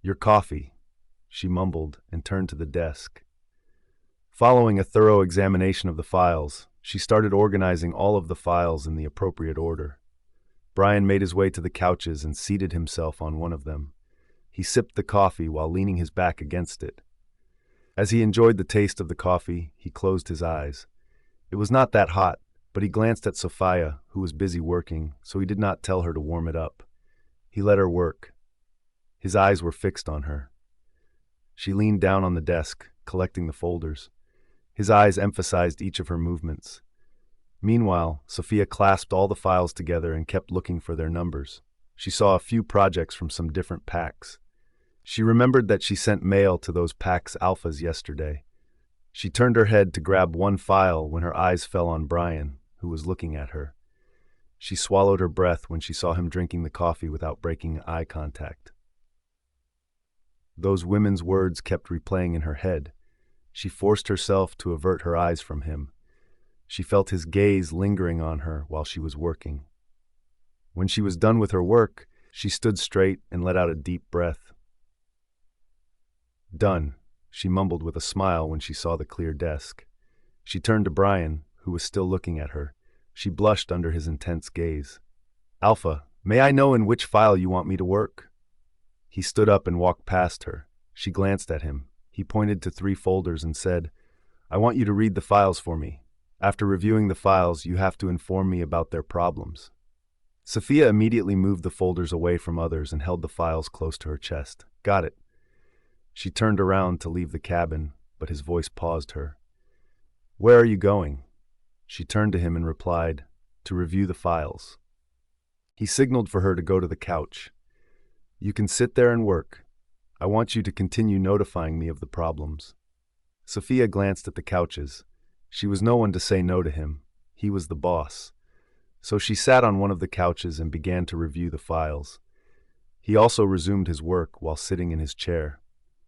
"Your coffee," she mumbled and turned to the desk. Following a thorough examination of the files, she started organizing all of the files in the appropriate order. Brian made his way to the couches and seated himself on one of them. He sipped the coffee while leaning his back against it. As he enjoyed the taste of the coffee, he closed his eyes. It was not that hot, but he glanced at Sophia, who was busy working, so he did not tell her to warm it up. He let her work. His eyes were fixed on her. She leaned down on the desk, collecting the folders. His eyes emphasized each of her movements. Meanwhile, Sophia clasped all the files together and kept looking for their numbers. She saw a few projects from some different packs. She remembered that she sent mail to those packs alphas yesterday. She turned her head to grab one file when her eyes fell on Brian, who was looking at her. She swallowed her breath when she saw him drinking the coffee without breaking eye contact. Those women's words kept replaying in her head. She forced herself to avert her eyes from him. She felt his gaze lingering on her while she was working. When she was done with her work, she stood straight and let out a deep breath. "Done," she mumbled with a smile when she saw the clear desk. She turned to Brian, who was still looking at her. She blushed under his intense gaze. "Alpha, may I know in which file you want me to work?" He stood up and walked past her. She glanced at him. He pointed to 3 folders and said, "I want you to read the files for me. After reviewing the files, you have to inform me about their problems." Sophia immediately moved the folders away from others and held the files close to her chest. "Got it." She turned around to leave the cabin, but his voice paused her. "Where are you going?" She turned to him and replied, "To review the files." He signaled for her to go to the couch. "You can sit there and work. I want you to continue notifying me of the problems." Sophia glanced at the couches. She was no one to say no to him. He was the boss. So she sat on one of the couches and began to review the files. He also resumed his work while sitting in his chair.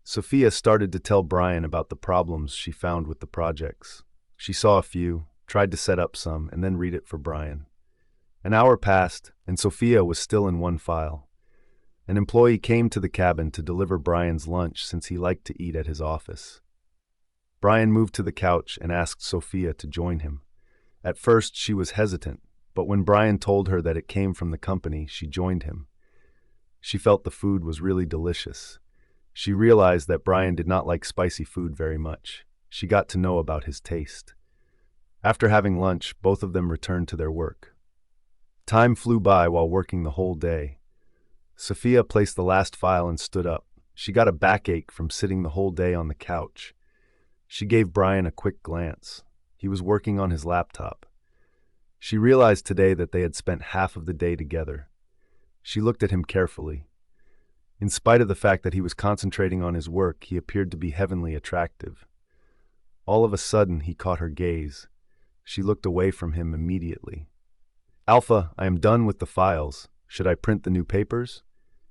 Sophia started to tell Brian about the problems she found with the projects. She saw a few, tried to set up some, and then read it for Brian. An hour passed, and Sophia was still in one file. An employee came to the cabin to deliver Brian's lunch since he liked to eat at his office. Brian moved to the couch and asked Sophia to join him. At first, she was hesitant, but when Brian told her that it came from the company, she joined him. She felt the food was really delicious. She realized that Brian did not like spicy food very much. She got to know about his taste. After having lunch, both of them returned to their work. Time flew by while working the whole day. Sophia placed the last file and stood up. She got a backache from sitting the whole day on the couch. She gave Brian a quick glance. He was working on his laptop. She realized today that they had spent half of the day together. She looked at him carefully. In spite of the fact that he was concentrating on his work, he appeared to be heavenly attractive. All of a sudden, he caught her gaze. She looked away from him immediately. "Alpha, I am done with the files. Should I print the new papers?"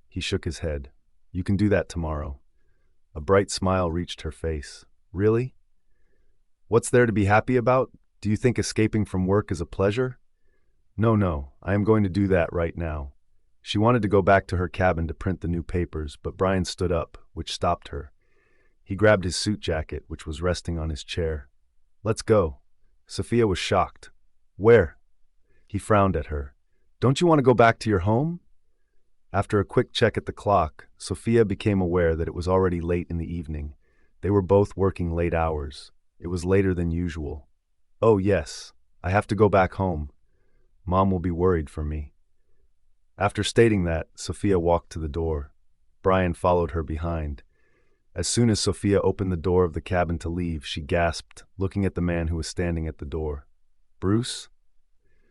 He shook his head. "You can do that tomorrow." A bright smile reached her face. "Really? What's there to be happy about? Do you think escaping from work is a pleasure?" No, I am going to do that right now." She wanted to go back to her cabin to print the new papers, but Brian stood up, which stopped her. He grabbed his suit jacket, which was resting on his chair. "Let's go." Sophia was shocked. "Where?" He frowned at her. "Don't you want to go back to your home?" After a quick check at the clock, Sophia became aware that it was already late in the evening. They were both working late hours. It was later than usual. "Oh, yes, I have to go back home. Mom will be worried for me." After stating that, Sophia walked to the door. Brian followed her behind. As soon as Sophia opened the door of the cabin to leave, she gasped, looking at the man who was standing at the door. "Bruce?"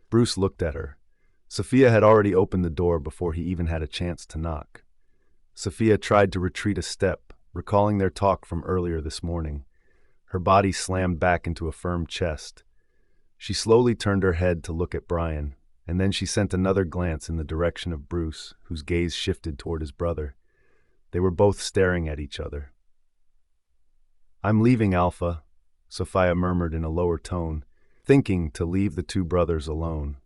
Bruce looked at her. Sophia had already opened the door before he even had a chance to knock. Sophia tried to retreat a step, recalling their talk from earlier this morning. Her body slammed back into a firm chest. She slowly turned her head to look at Brian, and then she sent another glance in the direction of Bruce, whose gaze shifted toward his brother. They were both staring at each other. "I'm leaving, Alpha," Sophia murmured in a lower tone, thinking to leave the two brothers alone.